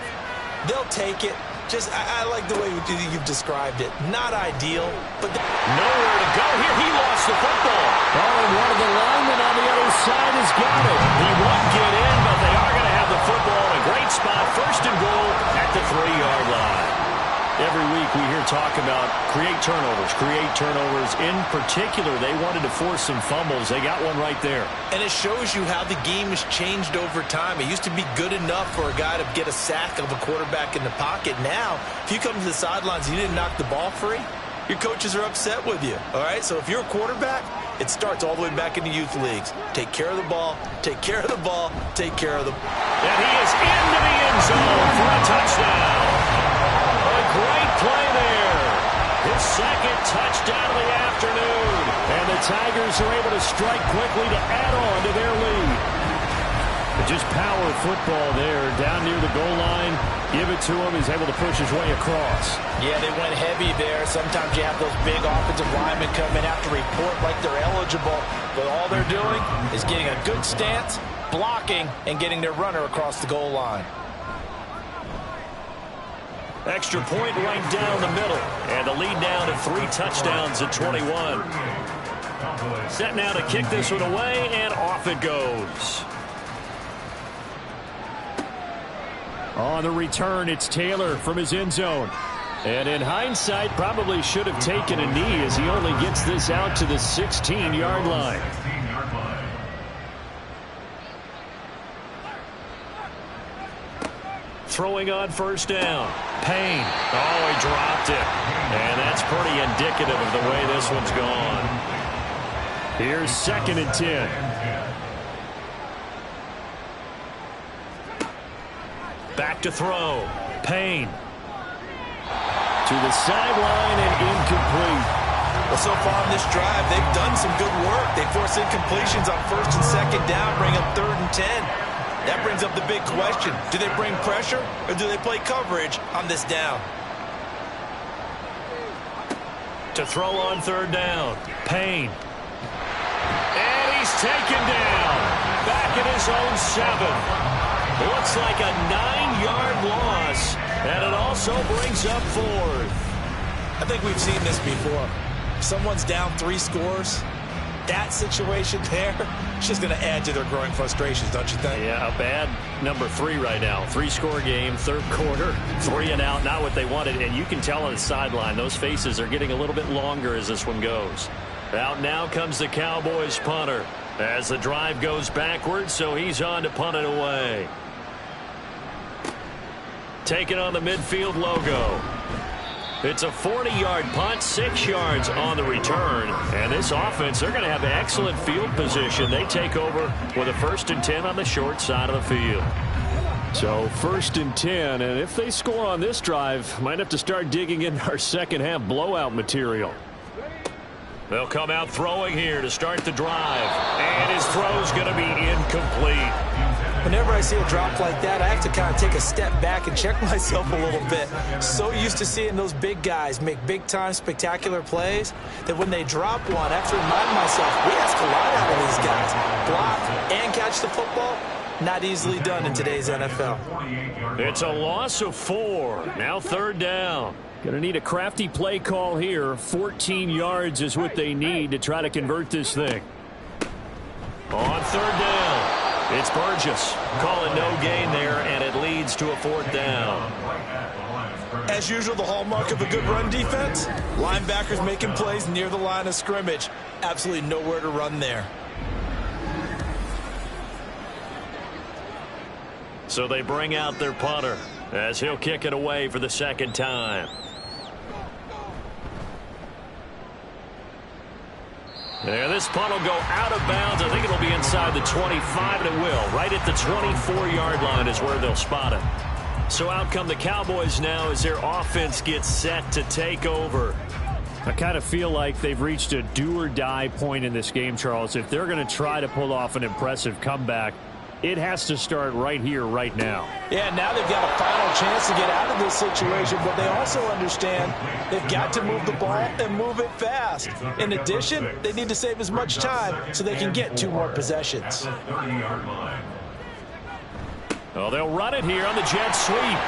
They'll take it. I like the way you've described it. Not ideal, but nowhere to go here. He lost the football. Oh, and one of the linemen on the other side has got it. He won't get in, but they are going to have the football in a great spot. 1st and goal at the 3-yard line. Every week we hear talk about create turnovers. In particular, they wanted to force some fumbles. They got one right there. And it shows you how the game has changed over time. It used to be good enough for a guy to get a sack of a quarterback in the pocket. Now, if you come to the sidelines and you didn't knock the ball free, your coaches are upset with you. All right? So if you're a quarterback, it starts all the way back in the youth leagues. Take care of the ball, take care of the ball, take care of the ball. And he is into the end zone for a touchdown. Great play there. His 2nd touchdown of the afternoon. And the Tigers are able to strike quickly to add on to their lead. But just power football there down near the goal line. Give it to him. He's able to push his way across. Yeah, they went heavy there. Sometimes you have those big offensive linemen come in, have to report like they're eligible. But all they're doing is getting a good stance, blocking, and getting their runner across the goal line. Extra point right down the middle. And the lead down to 3 touchdowns at 21. Set now to kick this one away, and off it goes. On the return, it's Taylor from his end zone. And in hindsight, probably should have taken a knee as he only gets this out to the 16-yard line. Throwing on 1st down. Payne. Oh, he dropped it. And that's pretty indicative of the way this one's gone. Here's 2nd and 10. Back to throw. Payne. To the sideline and incomplete. Well, so far on this drive, they've done some good work. They force incompletions on 1st and 2nd down, bring up 3rd and 10. That brings up the big question. Do they bring pressure or do they play coverage on this down? To throw on 3rd down. Payne. And he's taken down. Back at his own 7. Looks like a 9-yard loss. And it also brings up 4th. I think we've seen this before. If someone's down 3 scores, that situation there, it's just going to add to their growing frustrations, don't you think? Yeah, a bad number 3 right now. 3-score game, 3rd quarter, 3 and out, not what they wanted. And you can tell on the sideline, those faces are getting a little bit longer as this one goes. Out now comes the Cowboys punter as the drive goes backwards, so he's on to punt it away. Taking on the midfield logo. It's a 40-yard punt, 6 yards on the return. And this offense, they're going to have excellent field position. They take over with a 1st and 10 on the short side of the field. So 1st and 10, and if they score on this drive, might have to start digging in our second-half blowout material. They'll come out throwing here to start the drive. And his throw's going to be incomplete. Whenever I see a drop like that, I have to kind of take a step back and check myself a little bit. So used to seeing those big guys make big-time spectacular plays that when they drop one, I have to remind myself, we ask a lot out of these guys. Block and catch the football, not easily done in today's NFL. It's a loss of 4. Now 3rd down. Going to need a crafty play call here. 14 yards is what they need to try to convert this thing. On 3rd down. It's Burgess calling no gain there, and it leads to a 4th down. As usual, the hallmark of a good run defense, linebackers making plays near the line of scrimmage. Absolutely nowhere to run there. So they bring out their punter as he'll kick it away for the 2nd time. And this punt will go out of bounds. I think it'll be inside the 25, and it will. Right at the 24-yard line is where they'll spot it. So out come the Cowboys now as their offense gets set to take over. I kind of feel like they've reached a do-or-die point in this game, Charles. If they're going to try to pull off an impressive comeback, it has to start right here, right now. Yeah, now they've got a final chance to get out of this situation, but they also understand they've got to move the ball and move it fast. In addition, they need to save as much time so they can get 2 more possessions. Well, they'll run it here on the jet sweep.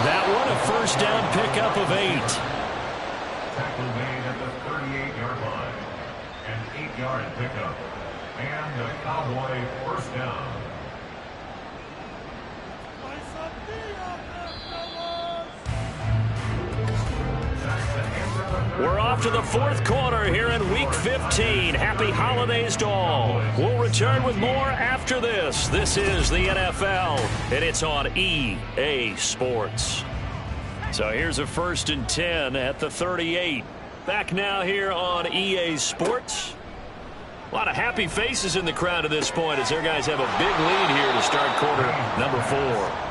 That one a first down pickup of 8. Tackle made at the 38-yard line. An 8-yard pickup. And a Cowboy first down. We're off to the 4th quarter here in Week 15. Happy holidays to all. We'll return with more after this. This is the NFL, and it's on EA Sports. So here's a 1st and 10 at the 38. Back now here on EA Sports. A lot of happy faces in the crowd at this point as their guys have a big lead here to start quarter number 4.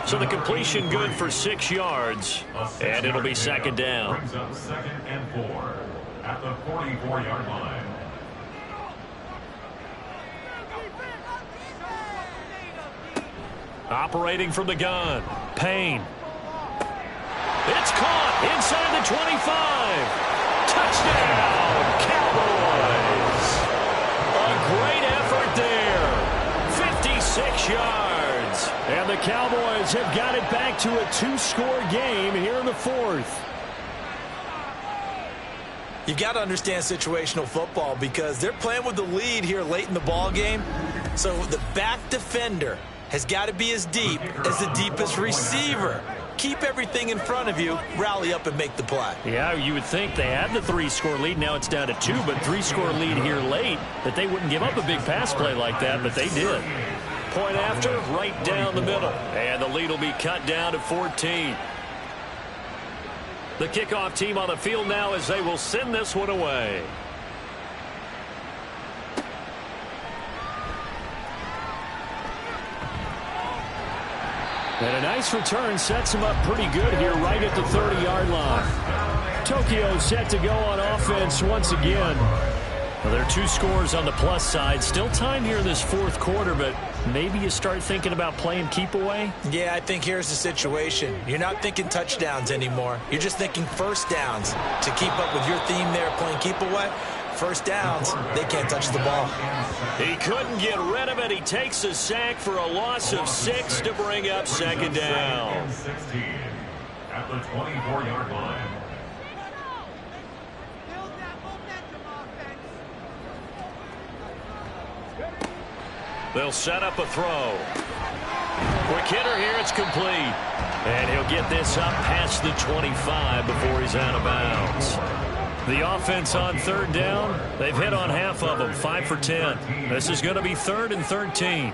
So the completion good for 6 yards, and it'll be 2nd down. Brings up 2nd and 4 at the 44-yard line. Operating from the gun, Payne. It's caught inside the 25. Touchdown, Cowboys. A great effort there. 56 yards. And the Cowboys have got it back to a 2-score game here in the 4th. You've got to understand situational football because they're playing with the lead here late in the ball game. So the back defender has got to be as deep as the deepest receiver. Keep everything in front of you, rally up and make the play. Yeah, you would think they had the 3-score lead. Now it's down to 2, but 3-score lead here late, that they wouldn't give up a big pass play like that, but they did. Point after, right down the middle. And the lead will be cut down to 14. The kickoff team on the field now as they will send this one away. And a nice return sets him up pretty good here right at the 30-yard line. Tokyo set to go on offense once again. Well, there are 2 scores on the plus side. Still time here in this 4th quarter, but maybe you start thinking about playing keep away? Yeah, I think here's the situation. You're not thinking touchdowns anymore. You're just thinking first downs. To keep up with your theme there, playing keep away, first downs, they can't touch the ball. He couldn't get rid of it. He takes a sack for a loss of 6 to bring up 2nd down. 16 at the 24-yard line. They'll set up a throw. Quick hitter here, it's complete. And he'll get this up past the 25 before he's out of bounds. The offense on 3rd down, they've hit on half of them, 5 for 10. This is going to be 3rd and 13.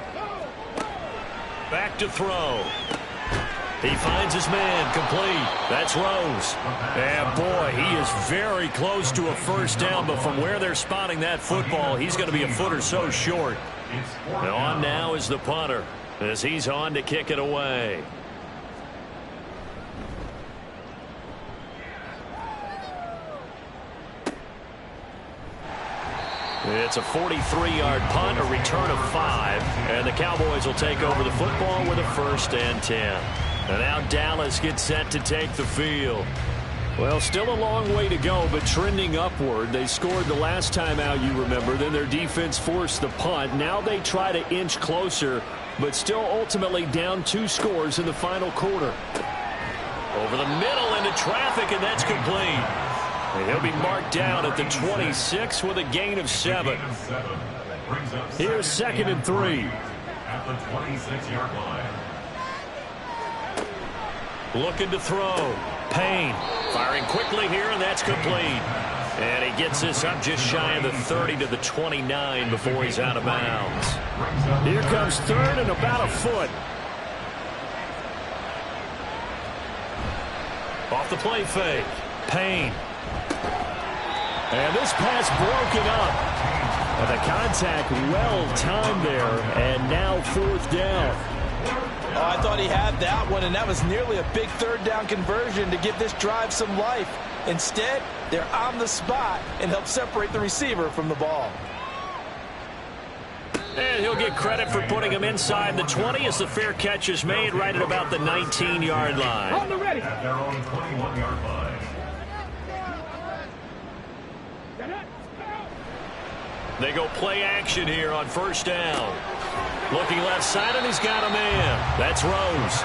Back to throw. He finds his man, complete. That's Rose. And boy, he is very close to a first down, but from where they're spotting that football, he's going to be a foot or so short. And on now is the punter as he's on to kick it away. It's a 43-yard punt, a return of 5, and the Cowboys will take over the football with a 1st and 10. And now Dallas gets set to take the field. Well, still a long way to go, but trending upward. They scored the last time out, you remember. Then their defense forced the punt. Now they try to inch closer, but still ultimately down 2 scores in the final quarter. Over the middle into traffic, and that's complete. And he'll be marked down at the 26 with a gain of 7. Here's 2nd and 3. At the 26-yard line. Looking to throw. Payne firing quickly here, and that's complete. And he gets this up just shy of the 30 to the 29 before he's out of bounds. Here comes 3rd and about a foot. Off the play fake. Payne. And this pass broken up. And the contact well timed there, and now 4th down. Oh, I thought he had that one, and that was nearly a big third down conversion to give this drive some life. Instead, they're on the spot and help separate the receiver from the ball. And he'll get credit for putting him inside the 20 as the fair catch is made right at about the 19-yard line. At their own 21-yard line. They go play action here on first down. Looking left side, and he's got a man. That's Rose.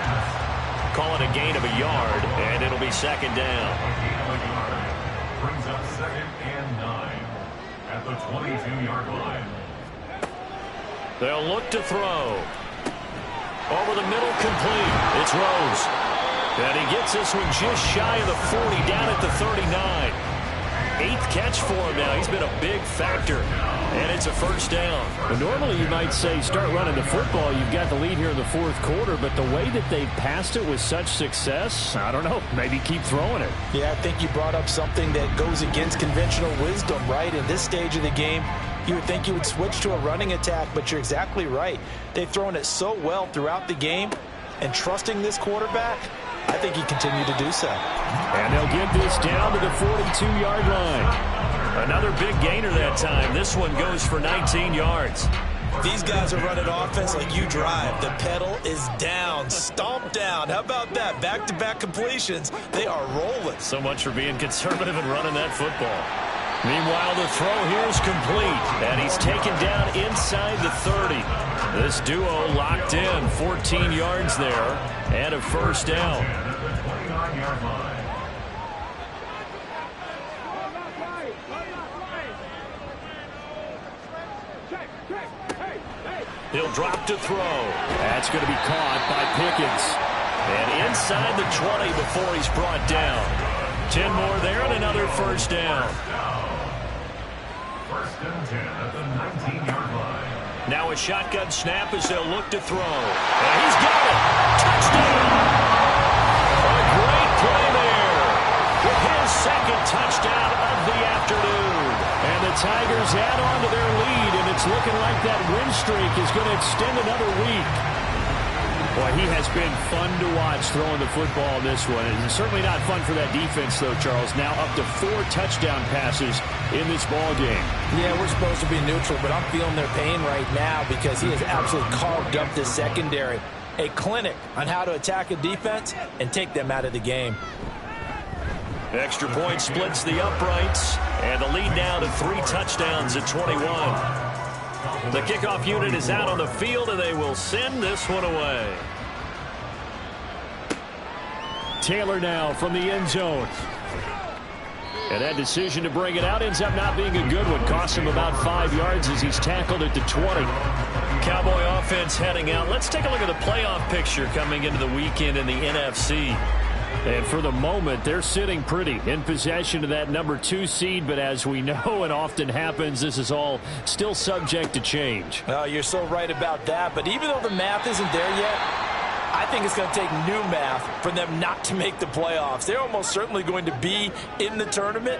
Call it a gain of a yard, and it'll be second down. A gain of a yard brings up 2nd and 9 at the 22-yard line. They'll look to throw. Over the middle, complete. It's Rose. And he gets this one just shy of the 40, down at the 39. 8th catch for him now. He's been a big factor. And it's a first down. Well, normally you might say start running the football. You've got the lead here in the fourth quarter, but the way that they've passed it with such success, I don't know, maybe keep throwing it. Yeah, I think you brought up something that goes against conventional wisdom, right? In this stage of the game, you would think you would switch to a running attack, but you're exactly right. They've thrown it so well throughout the game, and trusting this quarterback, I think he continued to do so. And they'll get this down to the 42-yard line. Another big gainer that time. This one goes for 19 yards. These guys are running offense like you drive. The pedal is down, stomped down. How about that? Back-to-back completions. They are rolling. So much for being conservative and running that football. Meanwhile, the throw here is complete, and he's taken down inside the 30. This duo locked in, 14 yards there, and a first down. At the 29-yard line. He'll drop to throw. That's going to be caught by Pickens. And inside the 20 before he's brought down. 10 more there and another first down. First and 10 at the 19-yard line. Now a shotgun snap as they'll look to throw. And he's got it. Touchdown. A great play there. With his second touchdown of the afternoon. And the Tigers add on to their lead, and it's looking like that win streak is going to extend another week. Boy, he has been fun to watch throwing the football in this one. It's certainly not fun for that defense, though, Charles. Now up to 4 touchdown passes in this ball game. Yeah, we're supposed to be neutral, but I'm feeling their pain right now because he has absolutely carved up this secondary. A clinic on how to attack a defense and take them out of the game. Extra point splits the uprights, and the lead now to 3 touchdowns at 21. The kickoff unit is out on the field, and they will send this one away. Taylor now from the end zone. And that decision to bring it out ends up not being a good one. Cost him about 5 yards as he's tackled at the 20. Cowboy offense heading out. Let's take a look at the playoff picture coming into the weekend in the NFC. And for the moment, they're sitting pretty in possession of that number 2 seed. But as we know, and often happens, this is all still subject to change. Oh, you're so right about that. But even though the math isn't there yet, I think it's going to take new math for them not to make the playoffs. They're almost certainly going to be in the tournament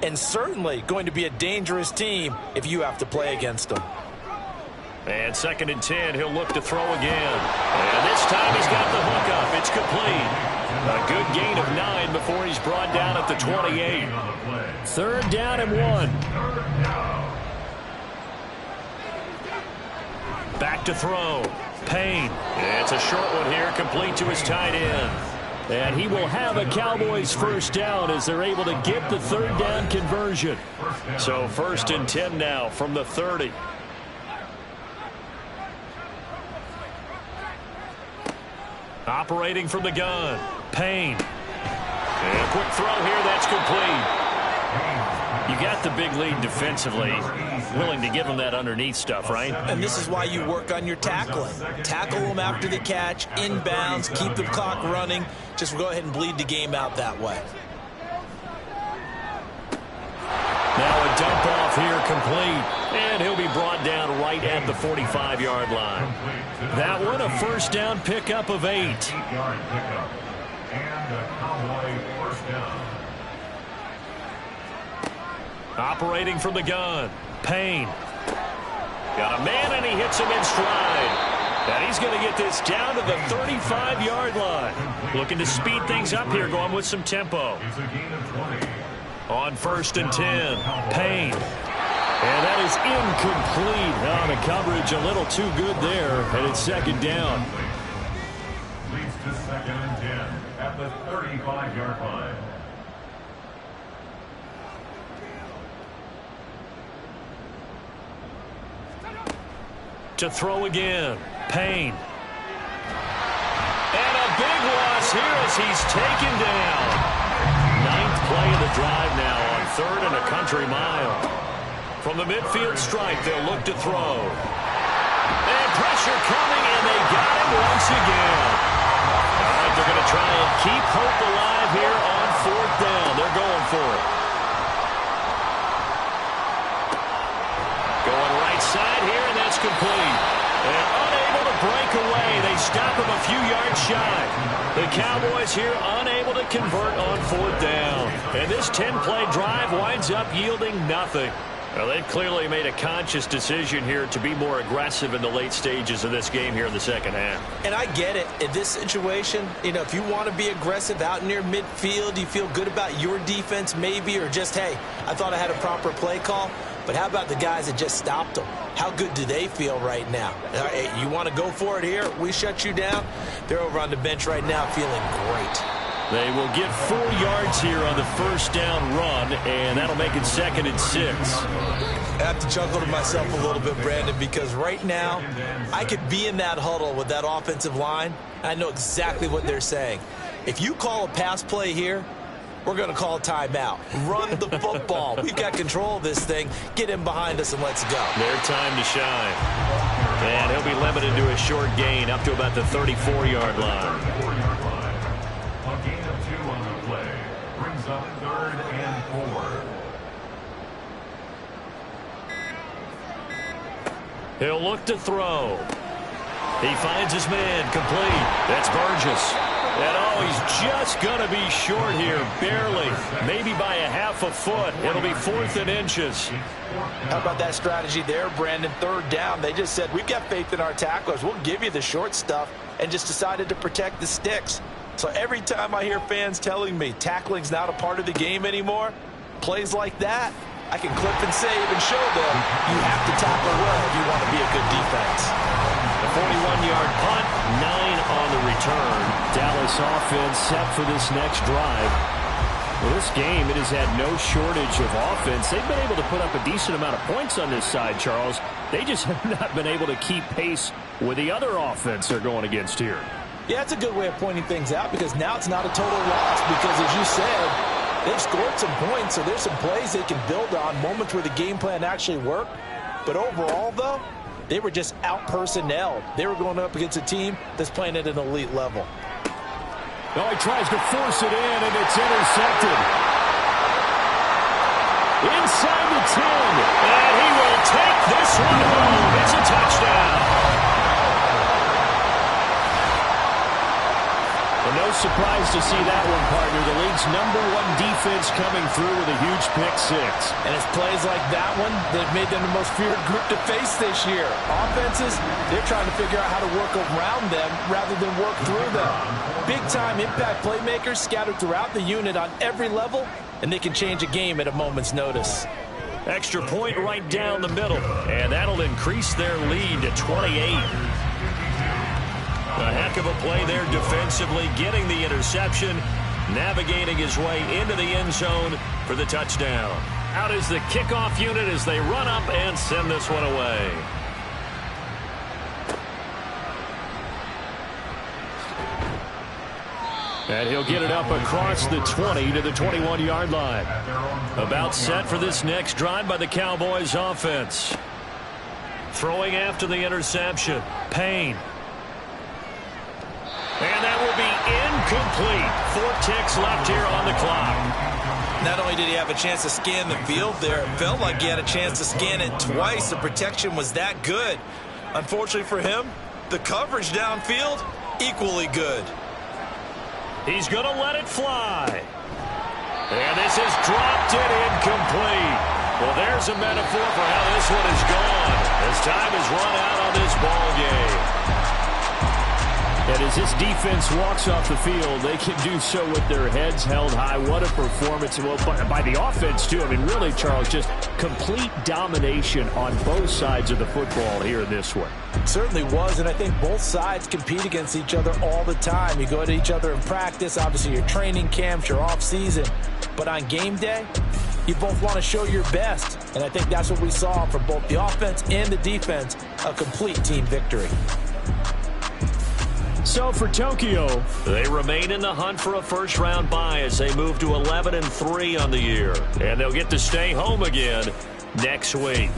and certainly going to be a dangerous team if you have to play against them. And 2nd and 10, he'll look to throw again. And this time he's got the hook up. It's complete. A good gain of 9 before he's brought down at the 28. 3rd down and 1. Back to throw. Payne. It's a short one here, complete to his tight end. And he will have a Cowboys first down as they're able to get the 3rd down conversion. So 1st and 10 now from the 30. Operating from the gun. Payne. And a quick throw here, that's complete. You got the big lead defensively. Willing to give them that underneath stuff, right? And this is why you work on your tackling. Tackle them after the catch, inbounds, keep the clock running. Just go ahead and bleed the game out that way. Now a dump off here complete. And he'll be brought down right at the 45-yard line. That one, a first down pickup of 8. 8-yard pickup. And a Cowboy first down. Operating from the gun. Payne. Got a man, and he hits him in stride. And he's going to get this down to the 35-yard line. Looking to speed things up here, going with some tempo. On 1st and 10, Payne. And that is incomplete. Oh, the coverage a little too good there, and it's 2nd down. Leads to 2nd and 10 at the 35-yard line. To throw again, Payne. And a big loss here as he's taken down. 9th play of the drive now on 3rd and a country mile. From the midfield stripe, they'll look to throw. And pressure coming, and they got him once again. All right, they're going to try and keep hope alive here on 4th down. They're going for it. Going right side here, and that's complete. And unable to break away. They stop him a few yards shy. The Cowboys here unable to convert on 4th down. And this 10-play drive winds up yielding nothing. Well, they've clearly made a conscious decision here to be more aggressive in the late stages of this game here in the 2nd half. And I get it. In this situation, if you want to be aggressive out near midfield, you feel good about your defense maybe, or just, hey, I thought I had a proper play call. But how about the guys that just stopped them? How good do they feel right now? You want to go for it here? We shut you down? They're over on the bench right now feeling great. They will get 4 yards here on the 1st down run, and that'll make it 2nd and 6. I have to chuckle to myself a little bit, Brandon, because right now I could be in that huddle with that offensive line. I know exactly what they're saying. If you call a pass play here, we're going to call a timeout. Run the football. We've got control of this thing. Get in behind us and let's go. Their time to shine. And he'll be limited to a short gain up to about the 34-yard line. A gain of 2 on the play brings up 3rd and 4. He'll look to throw. He finds his man complete. That's Burgess. And oh, he's just going to be short here, barely. Maybe by a half a foot. It'll be 4th and inches. How about that strategy there, Brandon? 3rd down. They just said, we've got faith in our tacklers. We'll give you the short stuff, and just decided to protect the sticks. So every time I hear fans telling me tackling's not a part of the game anymore, plays like that, I can clip and save and show them you have to tackle well if you want to be a good defense. A 41-yard punt, 9 on the return. Dallas offense set for this next drive. Well, this game, it has had no shortage of offense. They've been able to put up a decent amount of points on this side, Charles. They just have not been able to keep pace with the other offense they're going against here. Yeah, it's a good way of pointing things out, because now it's not a total loss, because as you said, they've scored some points, so there's some plays they can build on, moments where the game plan actually worked. But overall, though, they were just out-personnelled. They were going up against a team that's playing at an elite level. Oh, he tries to force it in, and it's intercepted. Inside the 10. And he will take this one home. It's a touchdown. And no surprise to see that one, partner. The league's #1 defense coming through with a huge pick 6. And it's plays like that one that made them the most feared group to face this year. Offenses, they're trying to figure out how to work around them rather than work through them. Big-time impact playmakers scattered throughout the unit on every level, and they can change a game at a moment's notice. Extra point right down the middle, and that'll increase their lead to 28. A heck of a play there defensively, getting the interception, navigating his way into the end zone for the touchdown. Out is the kickoff unit as they run up and send this one away. And he'll get it up across the 20 to the 21-yard line. About set for this next drive by the Cowboys offense. Throwing after the interception, Payne. And that will be incomplete. 4 ticks left here on the clock. Not only did he have a chance to scan the field there, it felt like he had a chance to scan it twice. The protection was that good. Unfortunately for him, the coverage downfield, equally good. He's going to let it fly. And this is dropped it incomplete. Well, there's a metaphor for how this one is gone as time is run out on this ball game. And as this defense walks off the field, they can do so with their heads held high. What a performance. Well, by the offense, too. I mean, really, Charles, just complete domination on both sides of the football here in this one. It certainly was, and I think both sides compete against each other all the time. You go to each other in practice, obviously your training camps, your off-season. But on game day, you both want to show your best. And I think that's what we saw from both the offense and the defense, a complete team victory. So for Tokyo, they remain in the hunt for a first-round bye as they move to 11-3 on the year. And they'll get to stay home again next week.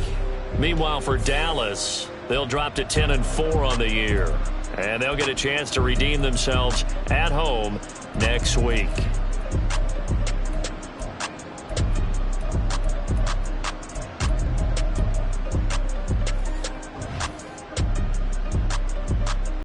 Meanwhile, for Dallas, they'll drop to 10-4 on the year. And they'll get a chance to redeem themselves at home next week.